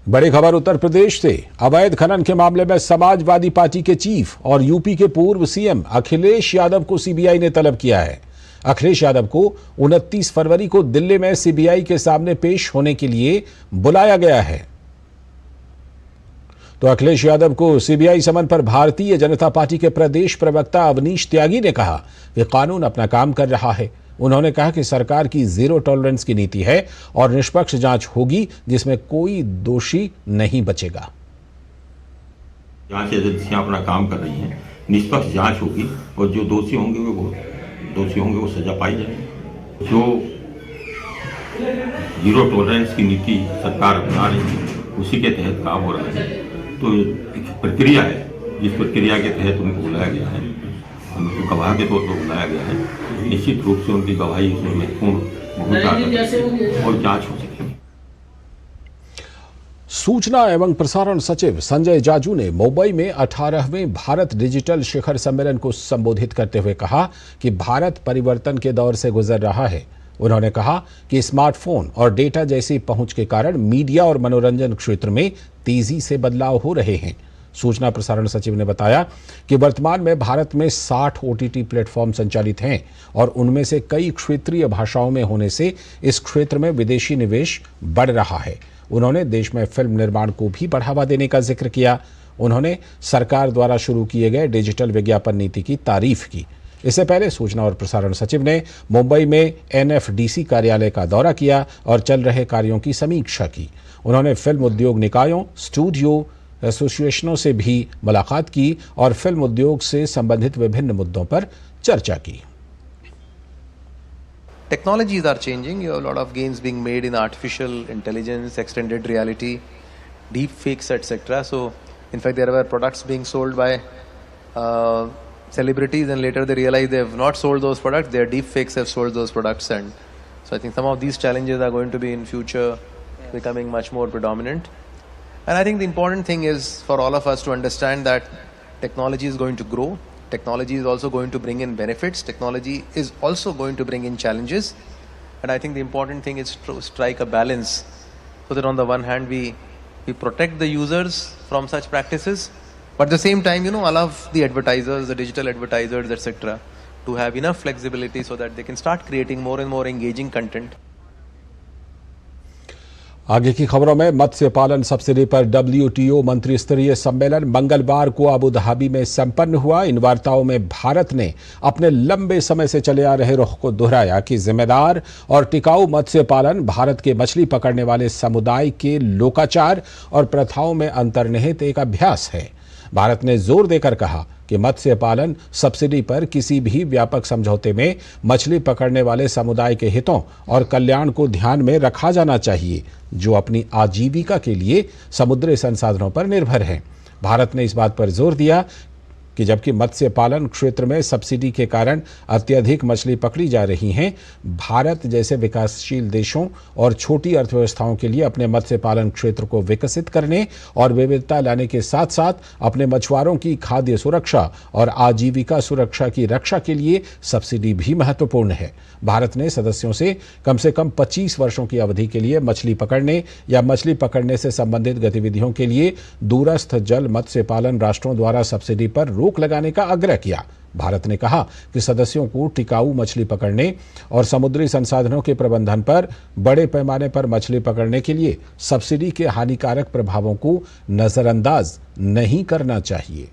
Speaker 1: बड़ी खबर उत्तर प्रदेश से। अवैध खनन के मामले में समाजवादी पार्टी के चीफ और यूपी के पूर्व सीएम अखिलेश यादव को सीबीआई ने तलब किया है। अखिलेश यादव को 29 फरवरी को दिल्ली में सीबीआई के सामने पेश होने के लिए बुलाया गया है। तो अखिलेश यादव को सीबीआई समन पर भारतीय जनता पार्टी के प्रदेश प्रवक्ता अवनीश त्यागी ने कहा कि कानून अपना काम कर रहा है। उन्होंने कहा कि सरकार की जीरो टॉलरेंस की नीति है और निष्पक्ष जांच होगी जिसमें कोई दोषी नहीं बचेगा।
Speaker 10: जांच एजेंसियां अपना काम कर रही हैं, निष्पक्ष जांच होगी और जो दोषी होंगे वो सजा पाई जाएगी। जो जीरो टॉलरेंस की नीति सरकार अपना रही है उसी के तहत काम हो रहा है। तो एक प्रक्रिया है, जिस प्रक्रिया के तहत उनको बुलाया गया है, उनको गवाह के तौर पर बुलाया गया है। निश्चित रूप से उनकी गवाही इसमें महत्वपूर्ण भूमिका और जांच हो सकेगी।
Speaker 1: सूचना एवं प्रसारण सचिव संजय जाजू ने मुंबई में 18वें भारत डिजिटल शिखर सम्मेलन को संबोधित करते हुए कहा कि भारत परिवर्तन के दौर से गुजर रहा है। उन्होंने कहा कि स्मार्टफोन और डेटा जैसी पहुंच के कारण मीडिया और मनोरंजन क्षेत्र में तेजी से बदलाव हो रहे हैं। सूचना प्रसारण सचिव ने बताया कि वर्तमान में भारत में 60 ओटीटी प्लेटफॉर्म संचालित हैं और उनमें से कई क्षेत्रीय भाषाओं में होने से इस क्षेत्र में विदेशी निवेश बढ़ रहा है। उन्होंने देश में फिल्म निर्माण को भी बढ़ावा देने का जिक्र किया। उन्होंने सरकार द्वारा शुरू किए गए डिजिटल विज्ञापन नीति की तारीफ की। इससे पहले सूचना और प्रसारण सचिव ने मुंबई में एनएफडीसी कार्यालय का दौरा किया और चल रहे कार्यों की समीक्षा की। उन्होंने फिल्म उद्योग निकायों, स्टूडियो एसोसिएशनों से भी मुलाकात की और फिल्म उद्योग से संबंधित विभिन्न मुद्दों पर चर्चा की।
Speaker 11: Technologies are changing. You have a lot of gains being made in artificial intelligence, extended reality, deep fakes, etc. So, in fact, there were products being sold by celebrities, and later they realize they have not sold those products. Their deep fakes have sold those products, and so I think some of these challenges are going to be in future becoming much more predominant. And I think the important thing is for all of us to understand that technology is going to grow. Technology is also going to bring in benefits. Technology is also going to bring in challenges. And I think the important thing is to strike a balance so that on the one hand we protect the users from such practices, but at the same time, allow the advertisers, the digital advertisers, etc. to have enough flexibility so that they can start creating more and more engaging content.
Speaker 1: आगे की खबरों में मत्स्य पालन सब्सिडी पर WTO मंत्री स्तरीय सम्मेलन मंगलवार को अबू धाबी में संपन्न हुआ। इन वार्ताओं में भारत ने अपने लंबे समय से चले आ रहे रुख को दोहराया कि जिम्मेदार और टिकाऊ मत्स्य पालन भारत के मछली पकड़ने वाले समुदाय के लोकाचार और प्रथाओं में अंतर्निहित एक अभ्यास है। भारत ने जोर देकर कहा कि मत्स्य पालन सब्सिडी पर किसी भी व्यापक समझौते में मछली पकड़ने वाले समुदाय के हितों और कल्याण को ध्यान में रखा जाना चाहिए, जो अपनी आजीविका के लिए समुद्री संसाधनों पर निर्भर हैं। भारत ने इस बात पर जोर दिया कि जबकि मत्स्य पालन क्षेत्र में सब्सिडी के कारण अत्यधिक मछली पकड़ी जा रही हैं, भारत जैसे विकासशील देशों और छोटी अर्थव्यवस्थाओं के लिए अपने मत्स्य पालन क्षेत्र को विकसित करने और विविधता लाने के साथ साथ अपने मछुआरों की खाद्य सुरक्षा और आजीविका सुरक्षा की रक्षा के लिए सब्सिडी भी महत्वपूर्ण है। भारत ने सदस्यों से कम 25 वर्षों की अवधि के लिए मछली पकड़ने या मछली पकड़ने से संबंधित गतिविधियों के लिए दूरस्थ जल मत्स्य पालन राष्ट्रों द्वारा सब्सिडी पर रोक लगाने का आग्रह किया। भारत ने कहा कि सदस्यों को टिकाऊ मछली पकड़ने और समुद्री संसाधनों के प्रबंधन पर बड़े पैमाने पर मछली पकड़ने के लिए सब्सिडी के हानिकारक प्रभावों को नजरअंदाज नहीं करना चाहिए।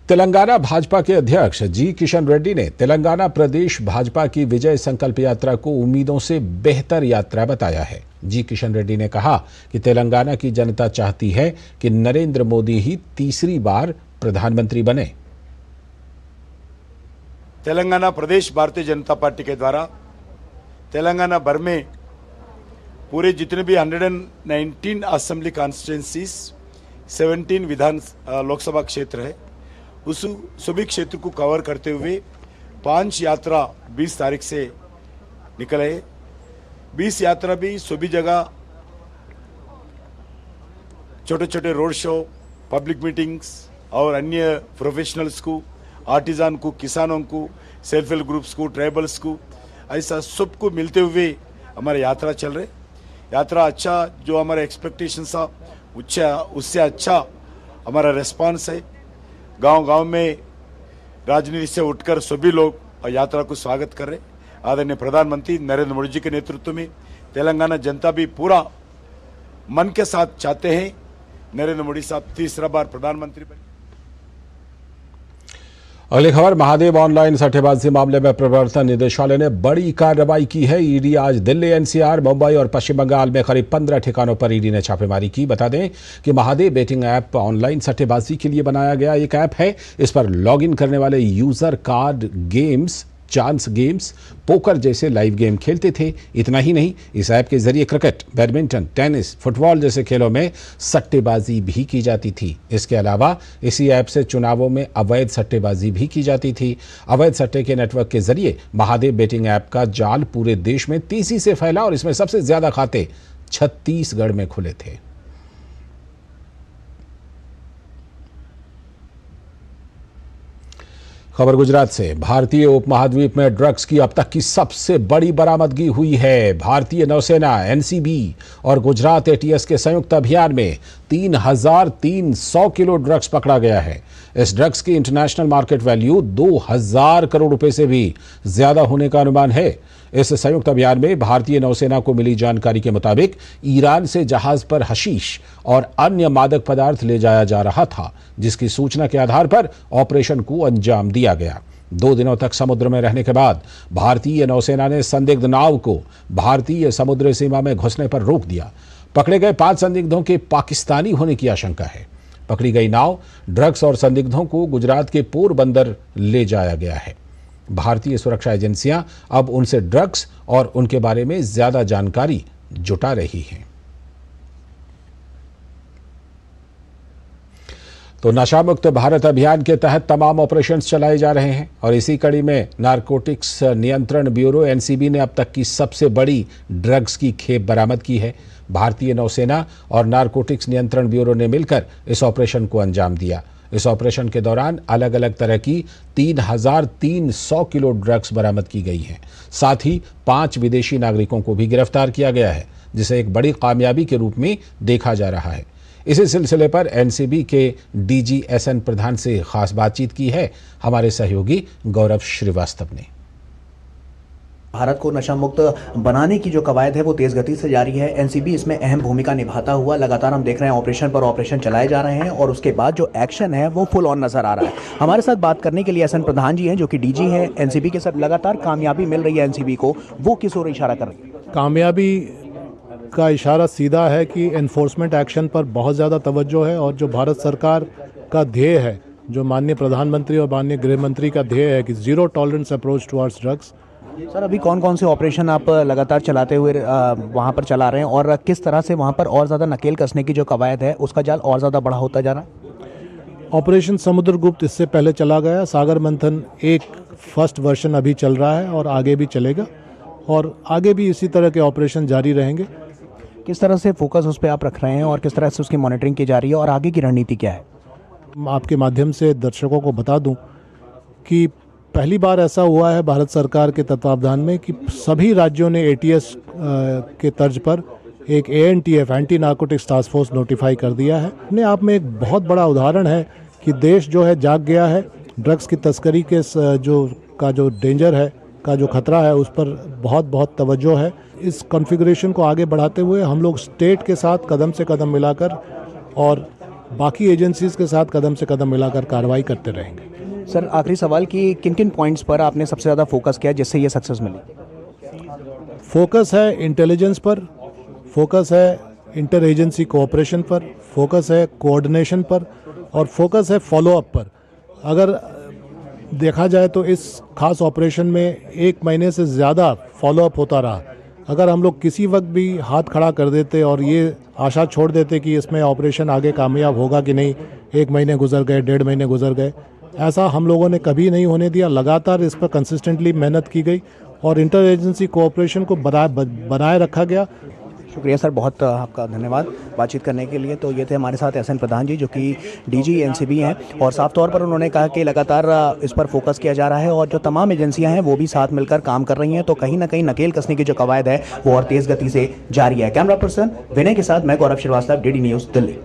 Speaker 1: तेलंगाना भाजपा के अध्यक्ष जी किशन रेड्डी ने तेलंगाना प्रदेश भाजपा की विजय संकल्प यात्रा को उम्मीदों से बेहतर यात्रा बताया है। जी किशन रेड्डी ने कहा कि तेलंगाना की जनता चाहती है कि नरेंद्र मोदी ही तीसरी बार प्रधानमंत्री बने।
Speaker 4: तेलंगाना प्रदेश भारतीय जनता पार्टी के द्वारा तेलंगाना भर में पूरे जितने भी 119 असेंबली कॉन्स्टिट्यूंसीज 17 विधान लोकसभा क्षेत्र है, उस सभी क्षेत्र को कवर करते हुए 5 यात्रा 20 तारीख से निकले। 20 यात्रा भी सभी जगह छोटे छोटे रोड शो, पब्लिक मीटिंग्स और अन्य प्रोफेशनल्स को, आर्टिजान को, किसानों को, सेल्फ हेल्प ग्रुप्स को, ट्राइबल्स को, ऐसा सबको मिलते हुए हमारे यात्रा चल रहे। यात्रा अच्छा, जो हमारे एक्सपेक्टेशन था उससे अच्छा हमारा रेस्पॉन्स है। गांव-गांव में राजनीति से उठकर सभी लोग यात्रा को स्वागत कर रहे। आदरणीय प्रधानमंत्री नरेंद्र मोदी जी के नेतृत्व में तेलंगाना जनता भी पूरा मन के साथ चाहते हैं नरेंद्र मोदी साहब तीसरा बार प्रधानमंत्री बने।
Speaker 1: अगली खबर, महादेव ऑनलाइन सट्टेबाजी मामले में प्रवर्तन निदेशालय ने बड़ी कार्रवाई की है। ईडी आज दिल्ली, एनसीआर, मुंबई और पश्चिम बंगाल में करीब 15 ठिकानों पर ईडी ने छापेमारी की। बता दें कि महादेव बेटिंग ऐप ऑनलाइन सट्टेबाजी के लिए बनाया गया एक ऐप है। इस पर लॉगिन करने वाले user card games, chance games, poker जैसे लाइव गेम खेलते थे। इतना ही नहीं, इस ऐप के जरिए क्रिकेट, बैडमिंटन, टेनिस, फुटबॉल जैसे खेलों में सट्टेबाजी भी की जाती थी। इसके अलावा इसी ऐप से चुनावों में अवैध सट्टेबाजी भी की जाती थी। अवैध सट्टे के नेटवर्क के जरिए महादेव बेटिंग ऐप का जाल पूरे देश में तेजी से फैला और इसमें सबसे ज्यादा खाते छत्तीसगढ़ में खुले थे। खबर गुजरात से, भारतीय उपमहाद्वीप में ड्रग्स की अब तक की सबसे बड़ी बरामदगी हुई है। भारतीय नौसेना, एनसीबी और गुजरात एटीएस के संयुक्त अभियान में 3,300 किलो ड्रग्स पकड़ा गया है। इस ड्रग्स की इंटरनेशनल मार्केट वैल्यू 2,000 करोड़ रुपए से भी ज्यादा होने का अनुमान है। इस संयुक्त अभियान में भारतीय नौसेना को मिली जानकारी के मुताबिक ईरान से जहाज पर हशीश और अन्य मादक पदार्थ ले जाया जा रहा था, जिसकी सूचना के आधार पर ऑपरेशन को अंजाम दिया गया। 2 दिनों तक समुद्र में रहने के बाद भारतीय नौसेना ने संदिग्ध नाव को भारतीय समुद्री सीमा में घुसने पर रोक दिया। पकड़े गए 5 संदिग्धों के पाकिस्तानी होने की आशंका है। पकड़ी गई नाव ड्रग्स और संदिग्धों को गुजरात के पोरबंदर ले जाया गया है। भारतीय सुरक्षा एजेंसियां अब उनसे ड्रग्स और उनके बारे में ज्यादा जानकारी जुटा रही हैं। तो नशा मुक्त भारत अभियान के तहत तमाम ऑपरेशंस चलाए जा रहे हैं और इसी कड़ी में नारकोटिक्स नियंत्रण ब्यूरो एनसीबी ने अब तक की सबसे बड़ी ड्रग्स की खेप बरामद की है। भारतीय नौसेना और नारकोटिक्स नियंत्रण ब्यूरो ने मिलकर इस ऑपरेशन को अंजाम दिया। इस ऑपरेशन के दौरान अलग अलग तरह की 3,300 किलो ड्रग्स बरामद की गई हैं। साथ ही 5 विदेशी नागरिकों को भी गिरफ्तार किया गया है, जिसे एक बड़ी कामयाबी के रूप में देखा जा रहा है। इसी सिलसिले पर एनसीबी के डीजी एसएन प्रधान से खास बातचीत की है हमारे सहयोगी गौरव श्रीवास्तव ने।
Speaker 12: भारत को नशा मुक्त बनाने की जो कवायद है वो तेज गति से जारी है। एनसीबी इसमें अहम भूमिका निभाता हुआ लगातार हम देख रहे हैं ऑपरेशन पर ऑपरेशन चलाए जा रहे हैं और उसके बाद जो एक्शन है वो फुल ऑन नजर आ रहा है। हमारे साथ बात करने के लिए एसएन प्रधान जी हैं जो कि डीजी हैं एनसीबी के साथ। लगातार कामयाबी मिल रही है एनसीबी को, वो किस ओर इशारा कर रही है?
Speaker 13: कामयाबी का इशारा सीधा है कि एनफोर्समेंट एक्शन पर बहुत ज़्यादा तवज्जो है और जो भारत सरकार का ध्येय है, जो माननीय प्रधानमंत्री और माननीय गृह मंत्री का ध्येय है कि zero tolerance approach towards drugs.
Speaker 12: Sir, अभी कौन कौन से ऑपरेशन आप लगातार चलाते हुए वहाँ पर चला रहे हैं और किस तरह से वहाँ पर और ज़्यादा नकेल कसने की जो कवायद है उसका जाल और ज़्यादा बड़ा होता जा रहा है?
Speaker 13: ऑपरेशन समुद्रगुप्त इससे पहले चला गया, सागर मंथन एक फर्स्ट वर्जन अभी चल रहा है और आगे भी चलेगा और आगे भी इसी तरह के ऑपरेशन जारी रहेंगे।
Speaker 12: किस तरह से फोकस उस पर आप रख रहे हैं और किस तरह से उसकी मॉनिटरिंग की जा रही है और आगे की रणनीति क्या है?
Speaker 13: आपके माध्यम से दर्शकों को बता दूं कि पहली बार ऐसा हुआ है भारत सरकार के तत्वावधान में कि सभी राज्यों ने एटीएस के तर्ज पर एक ANTF anti narcotics task force notify कर दिया है। अपने आप में एक बहुत बड़ा उदाहरण है कि देश जो है जाग गया है। ड्रग्स की तस्करी के जो डेंजर है, का जो खतरा है, उस पर बहुत तवज्जो है। इस कॉन्फ़िगरेशन को आगे बढ़ाते हुए हम लोग स्टेट के साथ कदम से कदम मिलाकर और बाकी एजेंसीज के साथ कदम से कदम मिलाकर कार्रवाई करते रहेंगे।
Speaker 12: सर, आखिरी सवाल कि किन किन पॉइंट्स पर आपने सबसे ज़्यादा फोकस किया जिससे ये सक्सेस मिली?
Speaker 13: फोकस है इंटेलिजेंस पर, फोकस है इंटर एजेंसी कोऑपरेशन पर, फोकस है कोऑर्डिनेशन पर और फोकस है फॉलोअप पर। अगर देखा जाए तो इस खास ऑपरेशन में 1 महीने से ज़्यादा फॉलोअप होता रहा। अगर हम लोग किसी वक्त भी हाथ खड़ा कर देते और ये आशा छोड़ देते कि इसमें ऑपरेशन आगे कामयाब होगा कि नहीं, 1 महीने गुजर गए, 1.5 महीने गुजर गए, ऐसा हम लोगों ने कभी नहीं होने दिया। लगातार इस पर कंसिस्टेंटली मेहनत की गई और इंटर एजेंसी कोऑपरेशन को बनाए रखा गया।
Speaker 12: शुक्रिया सर, बहुत आपका धन्यवाद बातचीत करने के लिए। तो ये थे हमारे साथ एसएन प्रधान जी जो कि डीजी एनसीबी हैं और साफ तौर पर उन्होंने कहा कि लगातार इस पर फोकस किया जा रहा है और जो तमाम एजेंसियां हैं वो भी साथ मिलकर काम कर रही हैं। तो कहीं ना कहीं नकेल कसने की जो कवायद है वो और तेज़ गति से जारी है। कैमरा पर्सन विनय के साथ मैं गौरव श्रीवास्तव, डीडी न्यूज़, दिल्ली।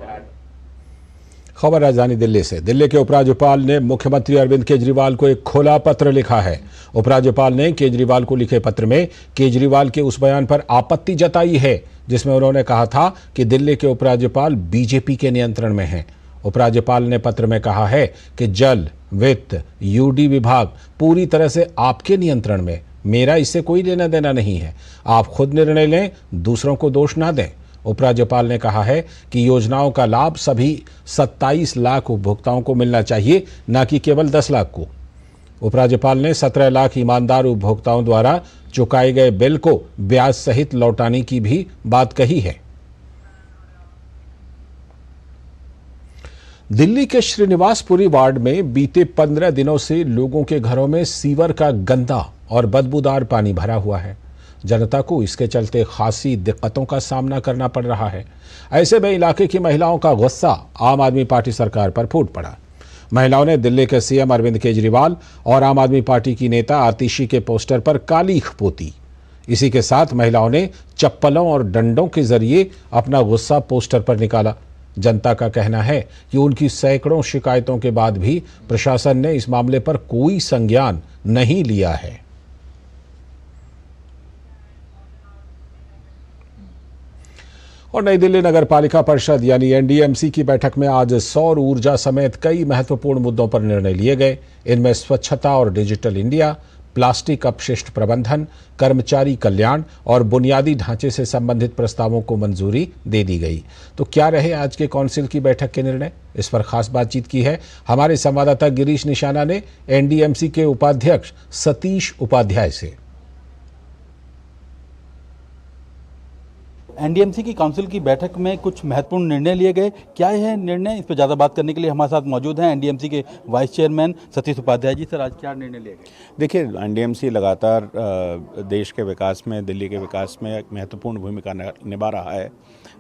Speaker 1: खबर राजधानी दिल्ली से। दिल्ली के उपराज्यपाल ने मुख्यमंत्री अरविंद केजरीवाल को एक खुला पत्र लिखा है। उपराज्यपाल ने केजरीवाल को लिखे पत्र में केजरीवाल के उस बयान पर आपत्ति जताई है जिसमें उन्होंने कहा था कि दिल्ली के उपराज्यपाल बीजेपी के नियंत्रण में हैं। उपराज्यपाल ने पत्र में कहा है कि जल, वित्त, यूडी विभाग पूरी तरह से आपके नियंत्रण में, मेरा इससे कोई लेना देना नहीं है। आप खुद निर्णय लें, दूसरों को दोष ना दें। उपराज्यपाल ने कहा है कि योजनाओं का लाभ सभी 27 लाख उपभोक्ताओं को मिलना चाहिए, न कि केवल 10 लाख को। उपराज्यपाल ने 17 लाख ईमानदार उपभोक्ताओं द्वारा चुकाए गए बिल को ब्याज सहित लौटाने की भी बात कही है। दिल्ली के श्रीनिवासपुरी वार्ड में बीते 15 दिनों से लोगों के घरों में सीवर का गंदा और बदबूदार पानी भरा हुआ है। जनता को इसके चलते खासी दिक्कतों का सामना करना पड़ रहा है। ऐसे में इलाके की महिलाओं का गुस्सा आम आदमी पार्टी सरकार पर फूट पड़ा। महिलाओं ने दिल्ली के सीएम अरविंद केजरीवाल और आम आदमी पार्टी की नेता आतिशी के पोस्टर पर कालीख पोती। इसी के साथ महिलाओं ने चप्पलों और डंडों के जरिए अपना गुस्सा पोस्टर पर निकाला। जनता का कहना है कि उनकी सैकड़ों शिकायतों के बाद भी प्रशासन ने इस मामले पर कोई संज्ञान नहीं लिया है। और नई दिल्ली नगर पालिका परिषद यानी एनडीएमसी की बैठक में आज सौर ऊर्जा समेत कई महत्वपूर्ण मुद्दों पर निर्णय लिए गए। इनमें स्वच्छता और डिजिटल इंडिया, प्लास्टिक अपशिष्ट प्रबंधन, कर्मचारी कल्याण और बुनियादी ढांचे से संबंधित प्रस्तावों को मंजूरी दे दी गई। तो क्या रहे आज के काउंसिल की बैठक के निर्णय, इस पर खास बातचीत की है हमारे संवाददाता गिरीश निशाना ने एनडीएमसी के उपाध्यक्ष सतीश उपाध्याय से।
Speaker 14: एनडीएमसी की काउंसिल की बैठक में कुछ महत्वपूर्ण निर्णय लिए गए। क्या है निर्णय, इस पर ज़्यादा बात करने के लिए हमारे साथ मौजूद हैं एनडीएमसी के vice chairman Satish Upadhyay ji. Sir, आज क्या निर्णय लिए गए?
Speaker 15: देखिए, एनडीएमसी लगातार देश के विकास में, दिल्ली के विकास में एक महत्वपूर्ण भूमिका निभा रहा है।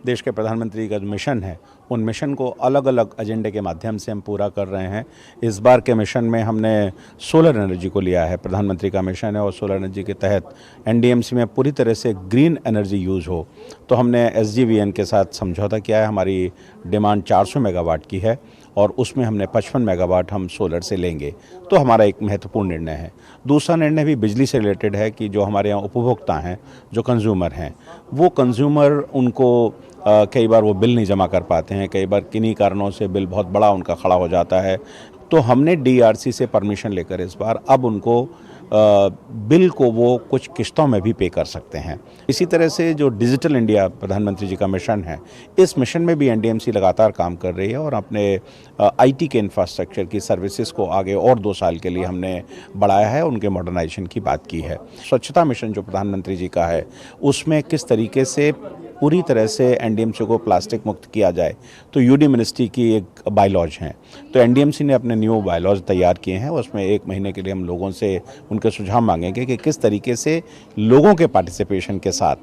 Speaker 15: देश के प्रधानमंत्री का जो मिशन है, उन मिशन को अलग अलग एजेंडे के माध्यम से हम पूरा कर रहे हैं। इस बार के मिशन में हमने सोलर एनर्जी को लिया है। प्रधानमंत्री का मिशन है और सोलर एनर्जी के तहत एनडीएमसी में पूरी तरह से ग्रीन एनर्जी यूज़ हो, तो हमने एसजीवीएन के साथ समझौता किया है। हमारी डिमांड 400 मेगावाट की है और उसमें हमने 55 मेगावाट हम सोलर से लेंगे, तो हमारा एक महत्वपूर्ण निर्णय है। दूसरा निर्णय भी बिजली से रिलेटेड है कि जो हमारे यहाँ उपभोक्ता हैं, जो कंज्यूमर हैं, वो कंज्यूमर उनको कई बार वो बिल नहीं जमा कर पाते हैं, कई बार किन्हीं कारणों से बिल बहुत बड़ा उनका खड़ा हो जाता है, तो हमने DRC से परमिशन लेकर इस बार अब उनको बिल को वो कुछ किस्तों में भी पे कर सकते हैं। इसी तरह से जो डिजिटल इंडिया प्रधानमंत्री जी का मिशन है, इस मिशन में भी NDMC लगातार काम कर रही है और अपने IT के इंफ्रास्ट्रक्चर की सर्विसेज को आगे और 2 साल के लिए हमने बढ़ाया है, उनके मॉडर्नाइजेशन की बात की है। स्वच्छता मिशन जो प्रधानमंत्री जी का है, उसमें किस तरीके से पूरी तरह से NDMC को प्लास्टिक मुक्त किया जाए, तो UD मिनिस्ट्री की एक बायलॉज हैं, तो NDMC ने अपने न्यू बायलॉज तैयार किए हैं। उसमें 1 महीने के लिए हम लोगों से उनके सुझाव मांगेंगे कि किस तरीके से लोगों के पार्टिसिपेशन के साथ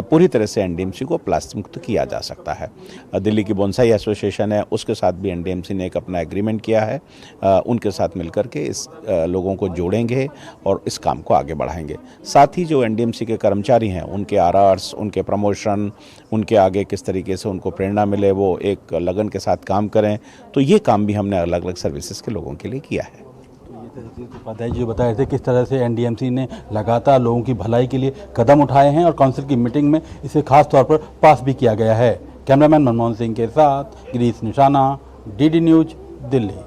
Speaker 15: पूरी तरह से NDMC को प्लास्टिक मुक्त किया जा सकता है। दिल्ली की बोनसाई एसोसिएशन है, उसके साथ भी NDMC ने एक अपना एग्रीमेंट किया है, उनके साथ मिलकर के इस लोगों को जोड़ेंगे और इस काम को आगे बढ़ाएंगे। साथ ही जो NDMC के कर्मचारी हैं, उनके RRs, उनके प्रमोशन, उनके आगे किस तरीके से उनको प्रेरणा मिले, वो एक लगन के साथ काम करें, तो ये काम भी हमने अलग अलग सर्विसेज के लोगों के लिए किया है।
Speaker 14: उपाध्याय जी बता रहे थे किस तरह से NDMC ने लगातार लोगों की भलाई के लिए कदम उठाए हैं और काउंसिल की मीटिंग में इसे खास तौर पर पास भी किया गया है। कैमरामैन मनमोहन सिंह के साथ गिरीश निशाना, DD न्यूज, दिल्ली।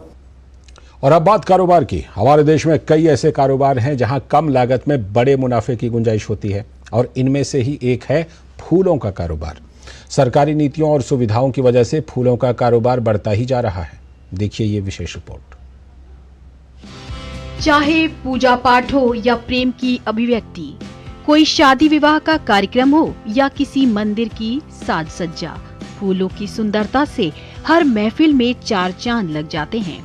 Speaker 1: और अब बात कारोबार की। हमारे देश में कई ऐसे कारोबार हैं जहां कम लागत में बड़े मुनाफे की गुंजाइश होती है और इनमें से ही एक है फूलों का कारोबार। सरकारी नीतियों और सुविधाओं की वजह से फूलों का कारोबार बढ़ता ही जा रहा है। देखिए ये विशेष रिपोर्ट।
Speaker 16: चाहे पूजा पाठ हो या प्रेम की अभिव्यक्ति, कोई शादी विवाह का कार्यक्रम हो या किसी मंदिर की साज सज्जा, फूलों की सुंदरता से हर महफिल में 4 चांद लग जाते हैं।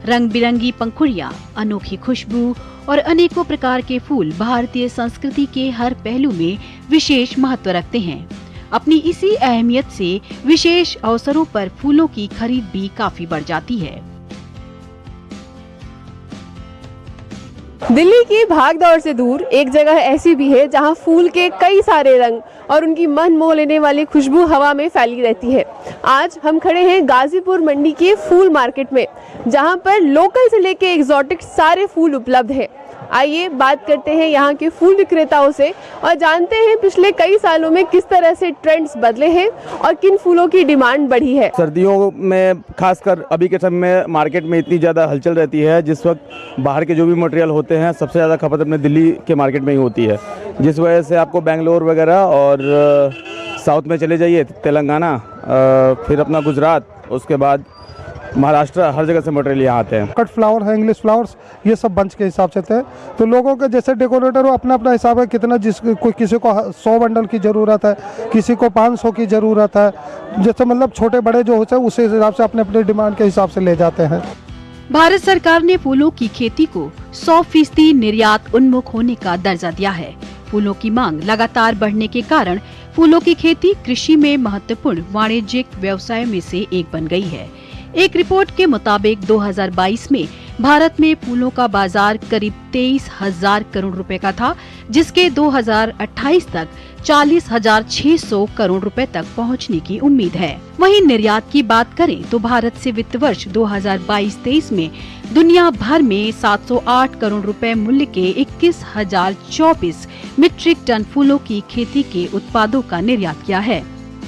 Speaker 16: रंग बिरंगी पंखुड़ियाँ, अनोखी खुशबू और अनेकों प्रकार के फूल भारतीय संस्कृति के हर पहलू में विशेष महत्व रखते हैं। अपनी इसी अहमियत से विशेष अवसरों पर फूलों की खरीद भी काफी बढ़ जाती है।
Speaker 17: दिल्ली की भागदौड़ से दूर एक जगह ऐसी भी है जहां फूल के कई सारे रंग और उनकी मन मोह लेने वाली खुशबू हवा में फैली रहती है। आज हम खड़े हैं गाजीपुर मंडी के फूल मार्केट में, जहां पर लोकल से लेके एक्सोटिक सारे फूल उपलब्ध हैं। आइए बात करते हैं यहाँ के फूल विक्रेताओं से और जानते हैं पिछले कई सालों में किस तरह से ट्रेंड्स बदले हैं और किन फूलों की डिमांड बढ़ी है।
Speaker 18: सर्दियों में खासकर अभी के समय में मार्केट में इतनी ज़्यादा हलचल रहती है, जिस वक्त बाहर के जो भी मटेरियल होते हैं सबसे ज़्यादा खपत अपने दिल्ली के मार्केट में ही होती है, जिस वजह से आपको बेंगलोर वगैरह और साउथ में चले जाइए, तेलंगाना, फिर अपना गुजरात, उसके बाद महाराष्ट्र, हर जगह से मटेरियल यहाँ आते हैं।
Speaker 19: कट फ्लावर है, इंग्लिश फ्लावर्स, ये सब बंच के हिसाब से थे। तो लोगों के जैसे डेकोरेटर हो अपना अपना हिसाब है, कितना किसी को 100 बंडल की ज़रूरत है, किसी को 500 की ज़रूरत है, जैसे मतलब छोटे बड़े जो होते हैं उसी हिसाब से अपने अपने डिमांड के हिसाब से ले जाते हैं।
Speaker 16: भारत सरकार ने फूलों की खेती को 100% निर्यात उन्मुख होने का दर्जा दिया है। फूलों की मांग लगातार बढ़ने के कारण फूलों की खेती कृषि में महत्वपूर्ण वाणिज्यिक व्यवसाय में से एक बन गई है। एक रिपोर्ट के मुताबिक 2022 में भारत में फूलों का बाजार करीब 23,000 करोड़ रुपए का था, जिसके 2028 तक 40,600 करोड़ रुपए तक पहुंचने की उम्मीद है। वहीं निर्यात की बात करें तो भारत से वित्त वर्ष 2022-23 में दुनिया भर में 708 करोड़ रुपए मूल्य के 21,024 मीट्रिक टन फूलों की खेती के उत्पादों का निर्यात किया है।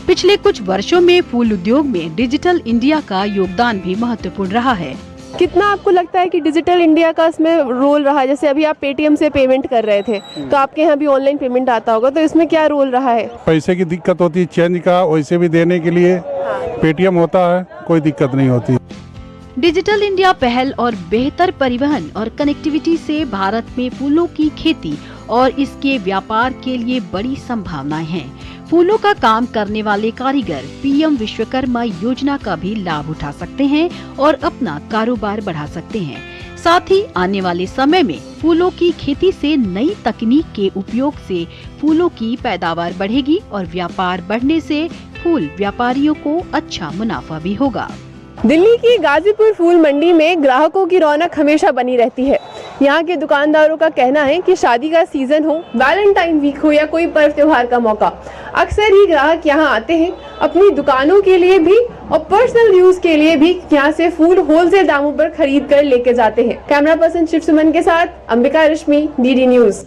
Speaker 16: पिछले कुछ वर्षों में फूल उद्योग में डिजिटल इंडिया का योगदान भी महत्वपूर्ण रहा है।
Speaker 17: कितना आपको लगता है कि डिजिटल इंडिया का इसमें रोल रहा है? जैसे अभी आप पेटीएम से पेमेंट कर रहे थे, तो आपके यहाँ भी ऑनलाइन पेमेंट आता होगा, तो इसमें क्या रोल रहा है?
Speaker 19: पैसे की दिक्कत होती है, चेंज का वैसे भी देने के लिए पेटीएम होता है, कोई दिक्कत नहीं होती।
Speaker 16: डिजिटल इंडिया पहल और बेहतर परिवहन और कनेक्टिविटी से भारत में फूलों की खेती और इसके व्यापार के लिए बड़ी संभावनाएं हैं। फूलों का काम करने वाले कारीगर पीएम विश्वकर्मा योजना का भी लाभ उठा सकते हैं और अपना कारोबार बढ़ा सकते हैं। साथ ही आने वाले समय में फूलों की खेती से नई तकनीक के उपयोग से फूलों की पैदावार बढ़ेगी और व्यापार बढ़ने से फूल व्यापारियों को अच्छा मुनाफा भी होगा।
Speaker 17: दिल्ली की गाजीपुर फूल मंडी में ग्राहकों की रौनक हमेशा बनी रहती है। यहाँ के दुकानदारों का कहना है कि शादी का सीजन हो, वैलेंटाइन वीक हो या कोई पर्व त्योहार का मौका, अक्सर ही ग्राहक यहाँ आते हैं अपनी दुकानों के लिए भी और पर्सनल यूज के लिए भी। यहाँ से फूल होलसेल दामों पर खरीद कर लेके जाते हैं। कैमरा पर्सन शिव सुमन के साथ अंबिका रश्मि, डीडी न्यूज।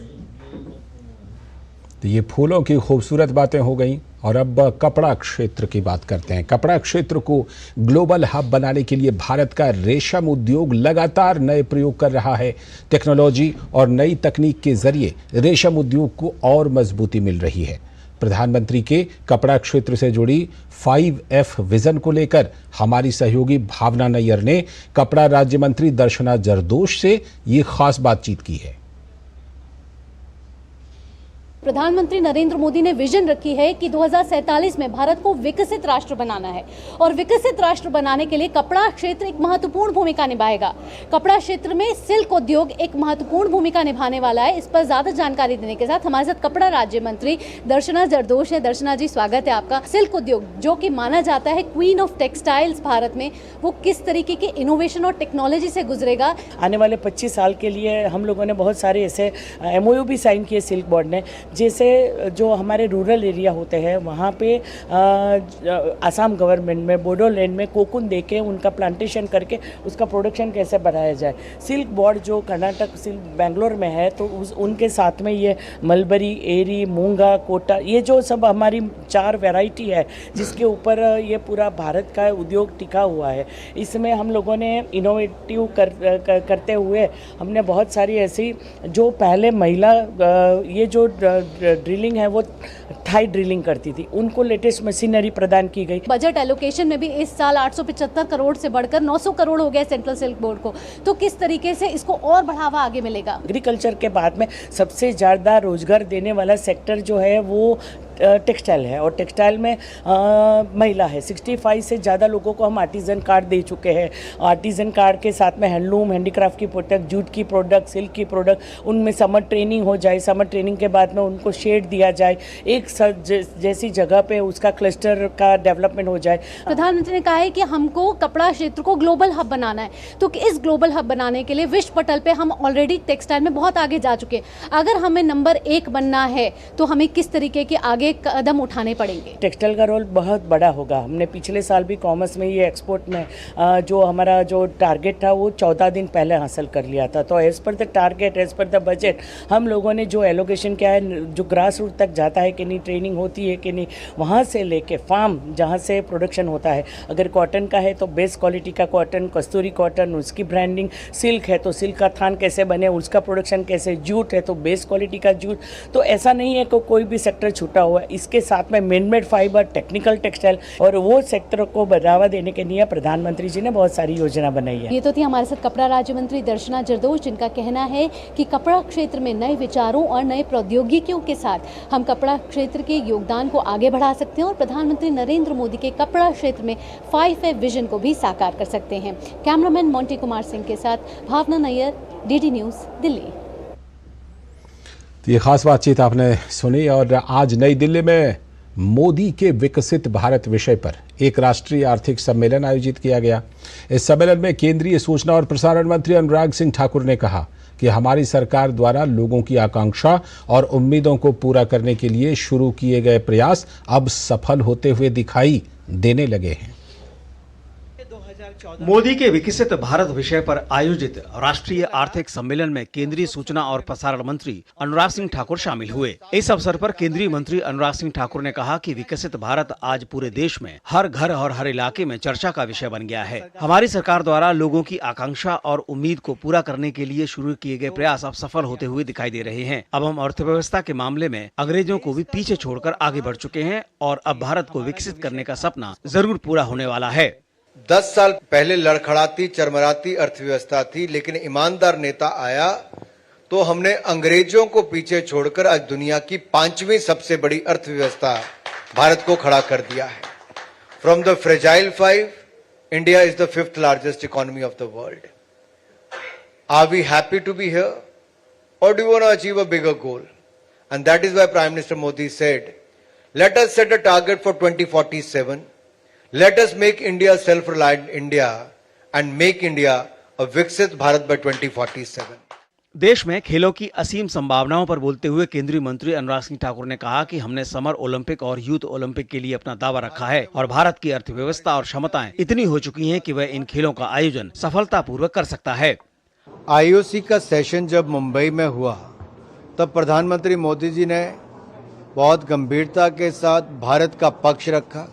Speaker 1: तो ये फूलों की खूबसूरत बातें हो गई और अब कपड़ा क्षेत्र की बात करते हैं। कपड़ा क्षेत्र को ग्लोबल हब बनाने के लिए भारत का रेशम उद्योग लगातार नए प्रयोग कर रहा है। टेक्नोलॉजी और नई तकनीक के जरिए रेशम उद्योग को और मजबूती मिल रही है। प्रधानमंत्री के कपड़ा क्षेत्र से जुड़ी 5F विजन को लेकर हमारी सहयोगी भावना नैयर ने कपड़ा राज्य मंत्री दर्शना जरदोश से ये खास बातचीत की है।
Speaker 20: प्रधानमंत्री नरेंद्र मोदी ने विजन रखी है कि 2047 में भारत को विकसित राष्ट्र बनाना है और विकसित राष्ट्र बनाने के लिए कपड़ा क्षेत्र एक महत्वपूर्ण भूमिका निभाएगा। कपड़ा क्षेत्र में सिल्क उद्योग एक महत्वपूर्ण भूमिका निभाने वाला है। इस पर ज्यादा जानकारी देने के साथ हमारे साथ कपड़ा राज्य मंत्री दर्शना जरदोश है। दर्शना जी, स्वागत है आपका। सिल्क उद्योग जो कि माना जाता है क्वीन ऑफ टेक्सटाइल्स भारत में, वो किस तरीके के इनोवेशन और टेक्नोलॉजी से गुजरेगा?
Speaker 21: आने वाले 25 साल के लिए हम लोगों ने बहुत सारे ऐसे MOU भी साइन किए सिल्क बोर्ड ने, जैसे जो हमारे रूरल एरिया होते हैं वहाँ पे आसाम गवर्नमेंट में बोडोलैंड में कोकून देके उनका प्लांटेशन करके उसका प्रोडक्शन कैसे बढ़ाया जाए। सिल्क बोर्ड जो कर्नाटक सिल्क बेंगलोर में है तो उनके साथ में ये मलबरी, एरी, मूंगा, कोटा, ये जो सब हमारी 4 वैरायटी है जिसके ऊपर ये पूरा भारत का उद्योग टिका हुआ है। इसमें हम लोगों ने इनोवेटिव करते हुए हमने बहुत सारी ऐसी जो पहले महिला ये जो ड्रिलिंग है वो थाई ड्रिलिंग करती थी, उनको लेटेस्ट मशीनरी प्रदान की गई।
Speaker 20: बजट एलोकेशन में भी इस साल 875 करोड़ से बढ़कर 900 करोड़ हो गया सेंट्रल सिल्क बोर्ड को, तो किस तरीके से इसको और बढ़ावा आगे मिलेगा?
Speaker 21: एग्रीकल्चर के बाद में सबसे ज़्यादा रोजगार देने वाला सेक्टर जो है वो टेक्सटाइल है और टेक्सटाइल में महिला है। 65 से ज़्यादा लोगों को हम आर्टिजन कार्ड दे चुके हैं। आर्टिजन कार्ड के साथ में हैंडलूम, हैंडीक्राफ्ट की प्रोडक्ट, जूट की प्रोडक्ट, सिल्क की प्रोडक्ट, उनमें समर ट्रेनिंग हो जाए। समर ट्रेनिंग के बाद में उनको शेड दिया जाए, एक जैसी जगह पे उसका क्लस्टर का डेवलपमेंट हो जाए।
Speaker 20: प्रधानमंत्री ने कहा है कि हमको कपड़ा क्षेत्र को ग्लोबल हब बनाना है, तो इस ग्लोबल हब बनाने के लिए विश्व पटल पे हम ऑलरेडी टेक्सटाइल में बहुत आगे जा चुके हैं। अगर हमें नंबर 1 बनना है तो हमें किस तरीके के आगे कदम उठाने पड़ेंगे?
Speaker 21: टेक्सटाइल का रोल बहुत बड़ा होगा। हमने पिछले साल भी कॉमर्स में ये एक्सपोर्ट में जो हमारा जो टारगेट था वो 14 दिन पहले हासिल कर लिया था। तो as per the target, as per the budget हम लोगों ने जो एलोकेशन किया है, जो ग्रास रूट तक जाता है कि नहीं, ट्रेनिंग होती है कि नहीं, वहाँ से लेके फार्म जहाँ से प्रोडक्शन होता है, अगर कॉटन का है तो बेस्ट क्वालिटी का कॉटन, कस्तूरी कॉटन, उसकी ब्रांडिंग, सिल्क है तो सिल्क का थान कैसे बने, उसका प्रोडक्शन कैसे, जूट है तो बेस्ट क्वालिटी का जूट। तो ऐसा नहीं है कि कोई भी सेक्टर छूटा हुआ है। इसके साथ में मैनमेड फाइबर, टेक्निकल टेक्सटाइल और वो सेक्टर को बढ़ावा देने के लिए प्रधानमंत्री जी ने बहुत सारी योजना बनाई है।
Speaker 20: ये तो थी हमारे साथ कपड़ा राज्य मंत्री दर्शना जरदोश, जिनका कहना है कि कपड़ा क्षेत्र में नए विचारों और नए प्रौद्योगिकियों के साथ हम कपड़ा क्षेत्र के योगदान को आगे बढ़ा सकते हैं और प्रधानमंत्री नरेंद्र मोदी के कपड़ा क्षेत्र में 5F विजन को भी साकार कर सकते हैं। कैमरामैन मोंटी कुमार सिंह के साथ भावना नैयर, डीडी न्यूज, दिल्ली।
Speaker 1: तो ये खास बातचीत आपने सुनी और आज नई दिल्ली में मोदी के विकसित भारत विषय पर एक राष्ट्रीय आर्थिक सम्मेलन आयोजित किया गया। इस सम्मेलन में केंद्रीय सूचना और प्रसारण मंत्री अनुराग सिंह ठाकुर ने कहा कि हमारी सरकार द्वारा लोगों की आकांक्षा और उम्मीदों को पूरा करने के लिए शुरू किए गए प्रयास अब सफल होते हुए दिखाई देने लगे हैं।
Speaker 22: मोदी के विकसित भारत विषय पर आयोजित राष्ट्रीय आर्थिक सम्मेलन में केंद्रीय सूचना और प्रसारण मंत्री अनुराग सिंह ठाकुर शामिल हुए। इस अवसर पर केंद्रीय मंत्री अनुराग सिंह ठाकुर ने कहा कि विकसित भारत आज पूरे देश में हर घर और हर इलाके में चर्चा का विषय बन गया है। हमारी सरकार द्वारा लोगों की आकांक्षा और उम्मीद को पूरा करने के लिए शुरू किए गए प्रयास अब सफल होते हुए दिखाई दे रहे हैं। अब हम अर्थव्यवस्था के मामले में अंग्रेजों को भी पीछे छोड़कर आगे बढ़ चुके हैं और अब भारत को विकसित करने का सपना जरूर पूरा होने वाला है।
Speaker 23: 10 साल पहले लड़खड़ाती चरमराती अर्थव्यवस्था थी, लेकिन ईमानदार नेता आया तो हमने अंग्रेजों को पीछे छोड़कर आज दुनिया की 5वीं सबसे बड़ी अर्थव्यवस्था भारत को खड़ा कर दिया है। From the fragile 5, India is the 5th largest economy of the world. Are we happy to be here और do you want to achieve a bigger goal? And that is why prime minister Modi said, let us set a target for 2047. Let us make India self reliant India and make India a Viksit Bharat bye 2047।
Speaker 22: देश में खेलों की असीम संभावनाओं पर बोलते हुए केंद्रीय मंत्री अनुराग सिंह ठाकुर ने कहा कि हमने समर ओलंपिक और यूथ ओलंपिक के लिए अपना दावा रखा है और भारत की अर्थव्यवस्था और क्षमताएं इतनी हो चुकी हैं कि वह इन खेलों का आयोजन सफलतापूर्वक कर सकता है।
Speaker 23: आईओसी का सेशन जब मुंबई में हुआ तब प्रधानमंत्री मोदी जी ने बहुत गंभीरता के साथ भारत का पक्ष रखा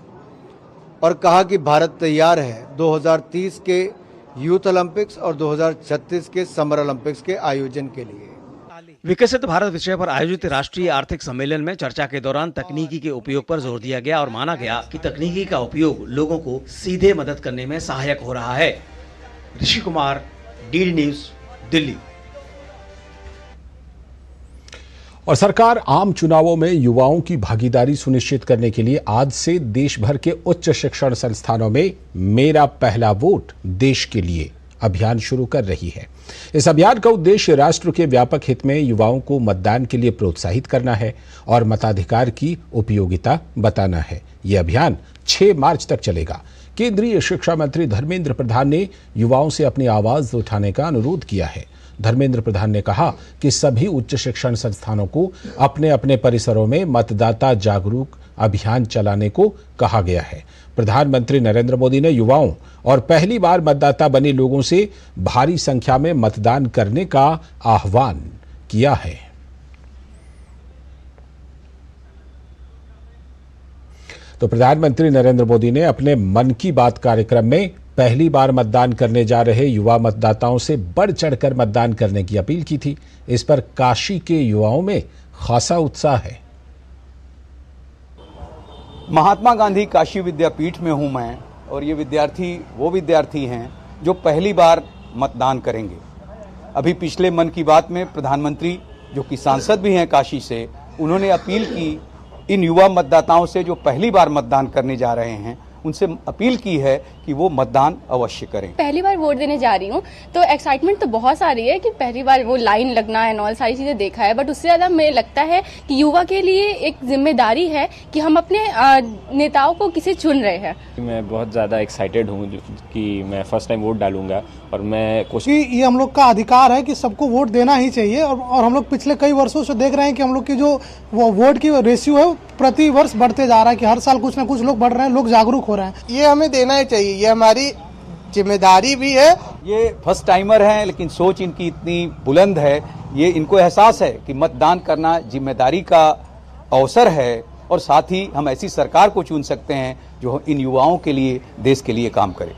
Speaker 23: और कहा कि भारत तैयार है 2030 के यूथ ओलंपिक्स और 2036 के समर ओलंपिक्स के आयोजन के लिए।
Speaker 22: विकसित भारत विषय पर आयोजित राष्ट्रीय आर्थिक सम्मेलन में चर्चा के दौरान तकनीकी के उपयोग पर जोर दिया गया और माना गया कि तकनीकी का उपयोग लोगों को सीधे मदद करने में सहायक हो रहा है। Rishi Kumar, DD news, Delhi.
Speaker 1: और सरकार आम चुनावों में युवाओं की भागीदारी सुनिश्चित करने के लिए आज से देश भर के उच्च शिक्षण संस्थानों में मेरा पहला वोट देश के लिए अभियान शुरू कर रही है। इस अभियान का उद्देश्य राष्ट्र के व्यापक हित में युवाओं को मतदान के लिए प्रोत्साहित करना है और मताधिकार की उपयोगिता बताना है। यह अभियान 6 मार्च तक चलेगा। केंद्रीय शिक्षा मंत्री धर्मेंद्र प्रधान ने युवाओं से अपनी आवाज उठाने का अनुरोध किया है। धर्मेंद्र प्रधान ने कहा कि सभी उच्च शिक्षण संस्थानों को अपने अपने परिसरों में मतदाता जागरूक अभियान चलाने को कहा गया है। प्रधानमंत्री नरेंद्र मोदी ने युवाओं और पहली बार मतदाता बने लोगों से भारी संख्या में मतदान करने का आह्वान किया है। तो प्रधानमंत्री नरेंद्र मोदी ने अपने मन की बात कार्यक्रम में पहली बार मतदान करने जा रहे युवा मतदाताओं से बढ़ चढ़कर मतदान करने की अपील की थी। इस पर काशी के युवाओं में खासा उत्साह है।
Speaker 2: महात्मा गांधी काशी विद्यापीठ में हूं मैं और ये विद्यार्थी वो विद्यार्थी हैं जो पहली बार मतदान करेंगे। अभी पिछले मन की बात में प्रधानमंत्री जो कि सांसद भी हैं काशी से, उन्होंने अपील की इन युवा मतदाताओं से जो पहली बार मतदान करने जा रहे हैं, उनसे अपील की है कि वो मतदान अवश्य करें।
Speaker 3: पहली बार वोट देने जा रही हूँ तो एक्साइटमेंट तो बहुत सारी है कि पहली बार वो लाइन लगना है और सारी चीजें देखा है, बट उससे ज्यादा मुझे लगता है कि युवा के लिए एक जिम्मेदारी है कि हम अपने नेताओं को किसे चुन रहे हैं।
Speaker 5: मैं बहुत ज़्यादा एक्साइटेड हूँ कि मैं फर्स्ट टाइम वोट डालूंगा और मैं
Speaker 24: ये हम लोग का अधिकार है कि सबको वोट देना ही चाहिए और हम लोग पिछले कई वर्षों से देख रहे हैं कि हम लोग की जो वो वोट की रेशियो है प्रति वर्ष बढ़ते जा रहा है कि हर साल कुछ ना कुछ लोग बढ़ रहे हैं, लोग जागरूक हो रहे हैं।
Speaker 25: ये हमें देना ही चाहिए, ये हमारी जिम्मेदारी भी है।
Speaker 2: ये फर्स्ट टाइमर हैं लेकिन सोच इनकी इतनी बुलंद है, ये इनको एहसास है कि मतदान करना जिम्मेदारी का अवसर है और साथ ही हम ऐसी सरकार को चुन सकते हैं जो इन युवाओं के लिए, देश के लिए काम करे।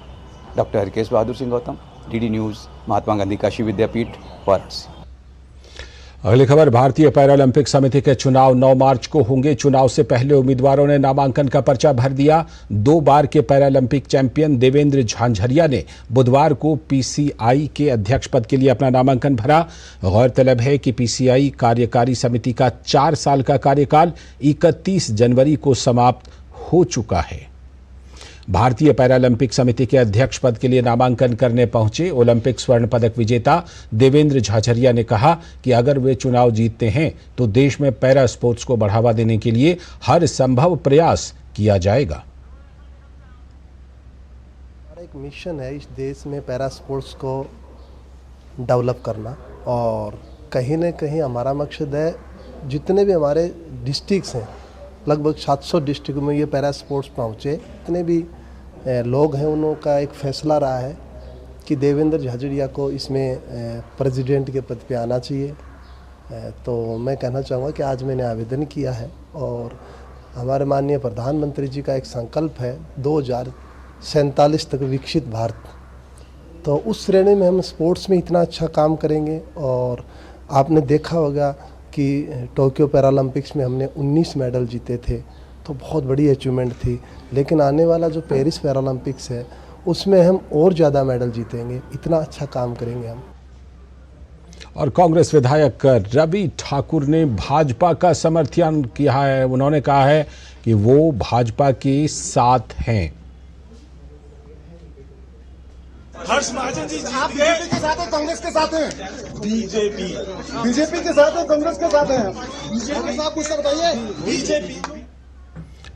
Speaker 2: Doctor Harkesh Bahadur Singh Gautam, DD news, Mahatma Gandhi Kashi विद्यापीठ, वाराणसी।
Speaker 1: अगली खबर, भारतीय पैरालंपिक समिति के चुनाव 9 मार्च को होंगे। चुनाव से पहले उम्मीदवारों ने नामांकन का पर्चा भर दिया। 2 बार के पैरालंपिक चैंपियन देवेंद्र झांझरिया ने बुधवार को पीसीआई के अध्यक्ष पद के लिए अपना नामांकन भरा। गौरतलब है कि पीसीआई कार्यकारी समिति का 4 साल का कार्यकाल 31 जनवरी को समाप्त हो चुका है। भारतीय पैरालंपिक समिति के अध्यक्ष पद के लिए नामांकन करने पहुंचे ओलंपिक स्वर्ण पदक विजेता देवेंद्र झाझरिया ने कहा कि अगर वे चुनाव जीतते हैं तो देश में पैरा स्पोर्ट्स को बढ़ावा देने के लिए हर संभव प्रयास किया जाएगा।
Speaker 26: एक मिशन है इस देश में पैरा स्पोर्ट्स को डेवलप करना और कहीं न कहीं हमारा मकसद है जितने भी हमारे डिस्ट्रिक्ट्स हैं, लगभग 700 डिस्ट्रिक्ट में ये पैरा स्पोर्ट्स पहुँचे। जितने भी लोग हैं उन्हों का एक फैसला रहा है कि देवेंद्र झाझरिया को इसमें प्रेसिडेंट के पद पे आना चाहिए। तो मैं कहना चाहूँगा कि आज मैंने आवेदन किया है और हमारे माननीय प्रधानमंत्री जी का एक संकल्प है 2047 तक विकसित भारत। तो उस श्रेणी में हम स्पोर्ट्स में इतना अच्छा काम करेंगे। और आपने देखा होगा कि टोक्यो पैरालंपिक्स में हमने 19 मेडल जीते थे, तो बहुत बड़ी अचीवमेंट थी। लेकिन आने वाला जो पेरिस पैरालंपिक्स है उसमें हम और ज़्यादा मेडल जीतेंगे, इतना अच्छा काम करेंगे हम।
Speaker 1: और कांग्रेस विधायक रवि ठाकुर ने भाजपा का समर्थन किया है। उन्होंने कहा है कि वो भाजपा के साथ हैं।
Speaker 27: हर्ष महाजन जी आप बीजेपी के साथ हैं, कांग्रेस के साथ हैं? बीजेपी के साथ हैं, कांग्रेस के साथ हैं? बीजेपी साहब कुछ बताइए। बीजेपी।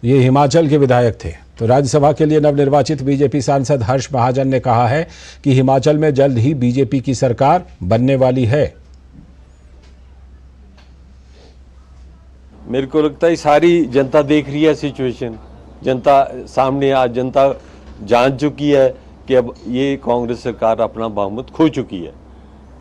Speaker 1: ये हिमाचल के विधायक थे। तो राज्यसभा के लिए नवनिर्वाचित बीजेपी सांसद हर्ष महाजन ने कहा है कि हिमाचल में जल्द ही बीजेपी की सरकार बनने वाली है।
Speaker 4: मेरे को लगता है सारी जनता देख रही है सिचुएशन, जनता सामने आज जनता जान चुकी है कि अब ये कांग्रेस सरकार अपना बहुमत खो चुकी है।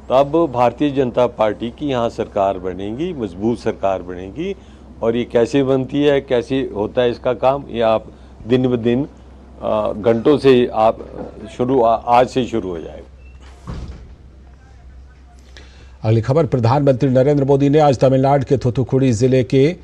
Speaker 4: तब भारतीय जनता पार्टी की यहाँ सरकार बनेगी, मजबूत सरकार बनेगी। और ये कैसे बनती है, कैसे होता है इसका काम, ये आप दिन ब दिन घंटों से आप आज से शुरू हो जाएगा।
Speaker 1: अगली खबर, प्रधानमंत्री नरेंद्र मोदी ने आज तमिलनाडु के थूथुकुडी जिले के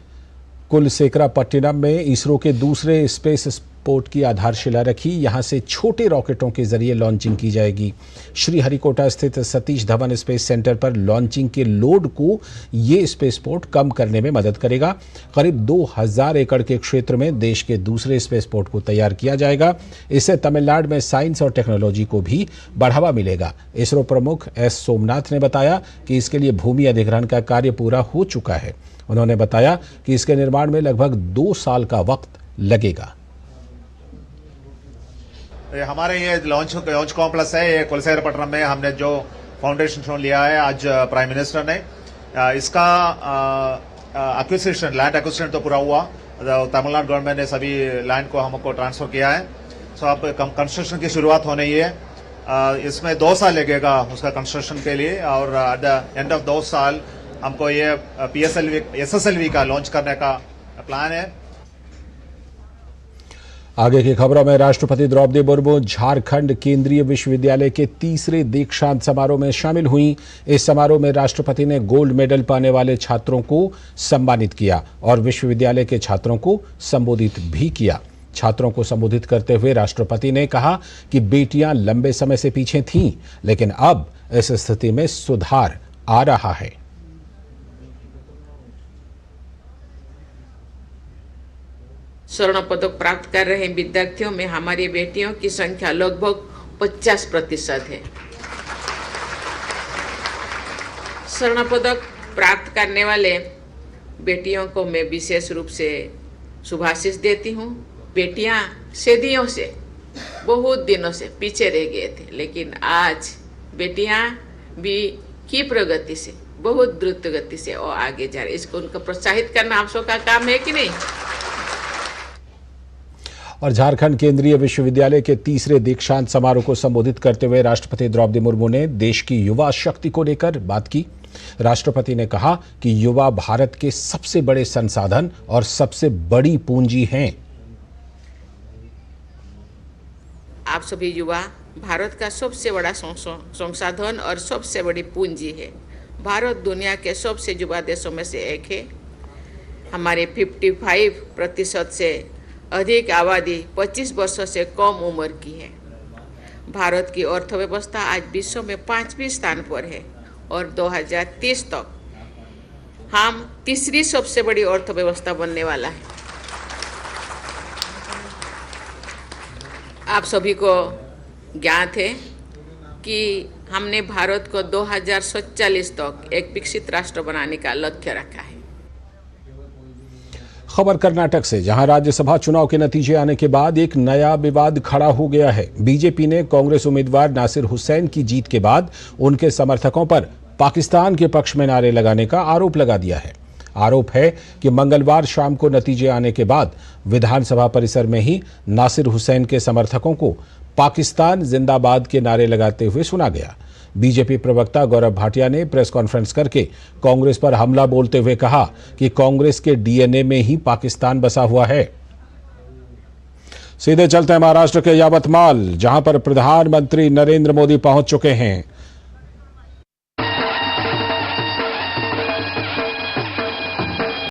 Speaker 1: कुलसेकरापट्टिनम में इसरो के दूसरे स्पेस पोर्ट की आधारशिला रखी। यहां से छोटे रॉकेटों के जरिए लॉन्चिंग की जाएगी। श्रीहरिकोटा स्थित सतीश धवन स्पेस सेंटर पर लॉन्चिंग के लोड को ये स्पेस पोर्ट कम करने में मदद करेगा। करीब 2000 एकड़ के क्षेत्र में देश के दूसरे स्पेस पोर्ट को तैयार किया जाएगा। इससे तमिलनाडु में साइंस और टेक्नोलॉजी को भी बढ़ावा मिलेगा। इसरो प्रमुख एस सोमनाथ ने बताया कि इसके लिए भूमि अधिग्रहण का कार्य पूरा हो चुका है। उन्होंने बताया कि इसके निर्माण में लगभग 2 साल का वक्त लगेगा।
Speaker 6: हमारे ये लॉन्च कॉम्प्लेक्स है, ये कुलसेकरापट्टिनम में हमने जो फाउंडेशन स्टोन लिया है आज प्राइम मिनिस्टर ने, इसका एक्विजिशन, लैंड एक्विजिशन तो पूरा हुआ। तमिलनाडु गवर्नमेंट ने सभी लैंड को हमको ट्रांसफर किया है। सो अब कंस्ट्रक्शन की शुरुआत होने ही है। इसमें 2 साल लगेगा उसका कंस्ट्रक्शन के लिए, और एट द एंड ऑफ 2 साल हमको ये SSLV का लॉन्च करने का प्लान है।
Speaker 1: आगे की खबरों में, राष्ट्रपति द्रौपदी मुर्मू झारखंड केंद्रीय विश्वविद्यालय के तीसरे दीक्षांत समारोह में शामिल हुई। इस समारोह में राष्ट्रपति ने गोल्ड मेडल पाने वाले छात्रों को सम्मानित किया और विश्वविद्यालय के छात्रों को संबोधित भी किया। छात्रों को संबोधित करते हुए राष्ट्रपति ने कहा कि बेटियां लंबे समय से पीछे थीं, लेकिन अब इस स्थिति में सुधार आ रहा है।
Speaker 7: स्वर्ण पदक प्राप्त कर रहे विद्यार्थियों में हमारी बेटियों की संख्या लगभग 50% है। स्वर्ण पदक प्राप्त करने वाले बेटियों को मैं विशेष रूप से शुभाशीष देती हूँ। बेटियां सदियों से, बहुत दिनों से पीछे रह गए थे, लेकिन आज बेटियां भी की प्रगति से, बहुत द्रुत गति से और आगे जा रही। इसको उनको प्रोत्साहित करना आप सबका काम है कि नहीं।
Speaker 1: और झारखंड केंद्रीय विश्वविद्यालय के तीसरे दीक्षांत समारोह को संबोधित करते हुए राष्ट्रपति द्रौपदी मुर्मू ने देश की युवा शक्ति को लेकर बात की। राष्ट्रपति ने कहा कि युवा भारत के सबसे बड़े संसाधन और सबसे बड़ी पूंजी हैं।
Speaker 7: आप सभी युवा भारत का सबसे बड़ा संसाधन और सबसे बड़ी पूंजी है। भारत दुनिया के सबसे युवा देशों में से एक है। हमारे 55% से अधिक आबादी 25 वर्षों से कम उम्र की है। भारत की अर्थव्यवस्था आज विश्व में 5वें स्थान पर है और 2030 तक हम तीसरी सबसे बड़ी अर्थव्यवस्था बनने वाला है। आप सभी को ज्ञात है कि हमने भारत को 2047 तक एक विकसित राष्ट्र बनाने का लक्ष्य रखा है।
Speaker 1: खबर कर्नाटक से, जहां राज्यसभा चुनाव के नतीजे आने के बाद एक नया विवाद खड़ा हो गया है। बीजेपी ने कांग्रेस उम्मीदवार नासिर हुसैन की जीत के बाद उनके समर्थकों पर पाकिस्तान के पक्ष में नारे लगाने का आरोप लगा दिया है। आरोप है कि मंगलवार शाम को नतीजे आने के बाद विधानसभा परिसर में ही नासिर हुसैन के समर्थकों को पाकिस्तान जिंदाबाद के नारे लगाते हुए सुना गया। बीजेपी प्रवक्ता गौरव भाटिया ने प्रेस कॉन्फ्रेंस करके कांग्रेस पर हमला बोलते हुए कहा कि कांग्रेस के डीएनए में ही पाकिस्तान बसा हुआ है। सीधे चलते हैं महाराष्ट्र के यवतमाल, जहां पर प्रधानमंत्री नरेंद्र मोदी पहुंच चुके हैं।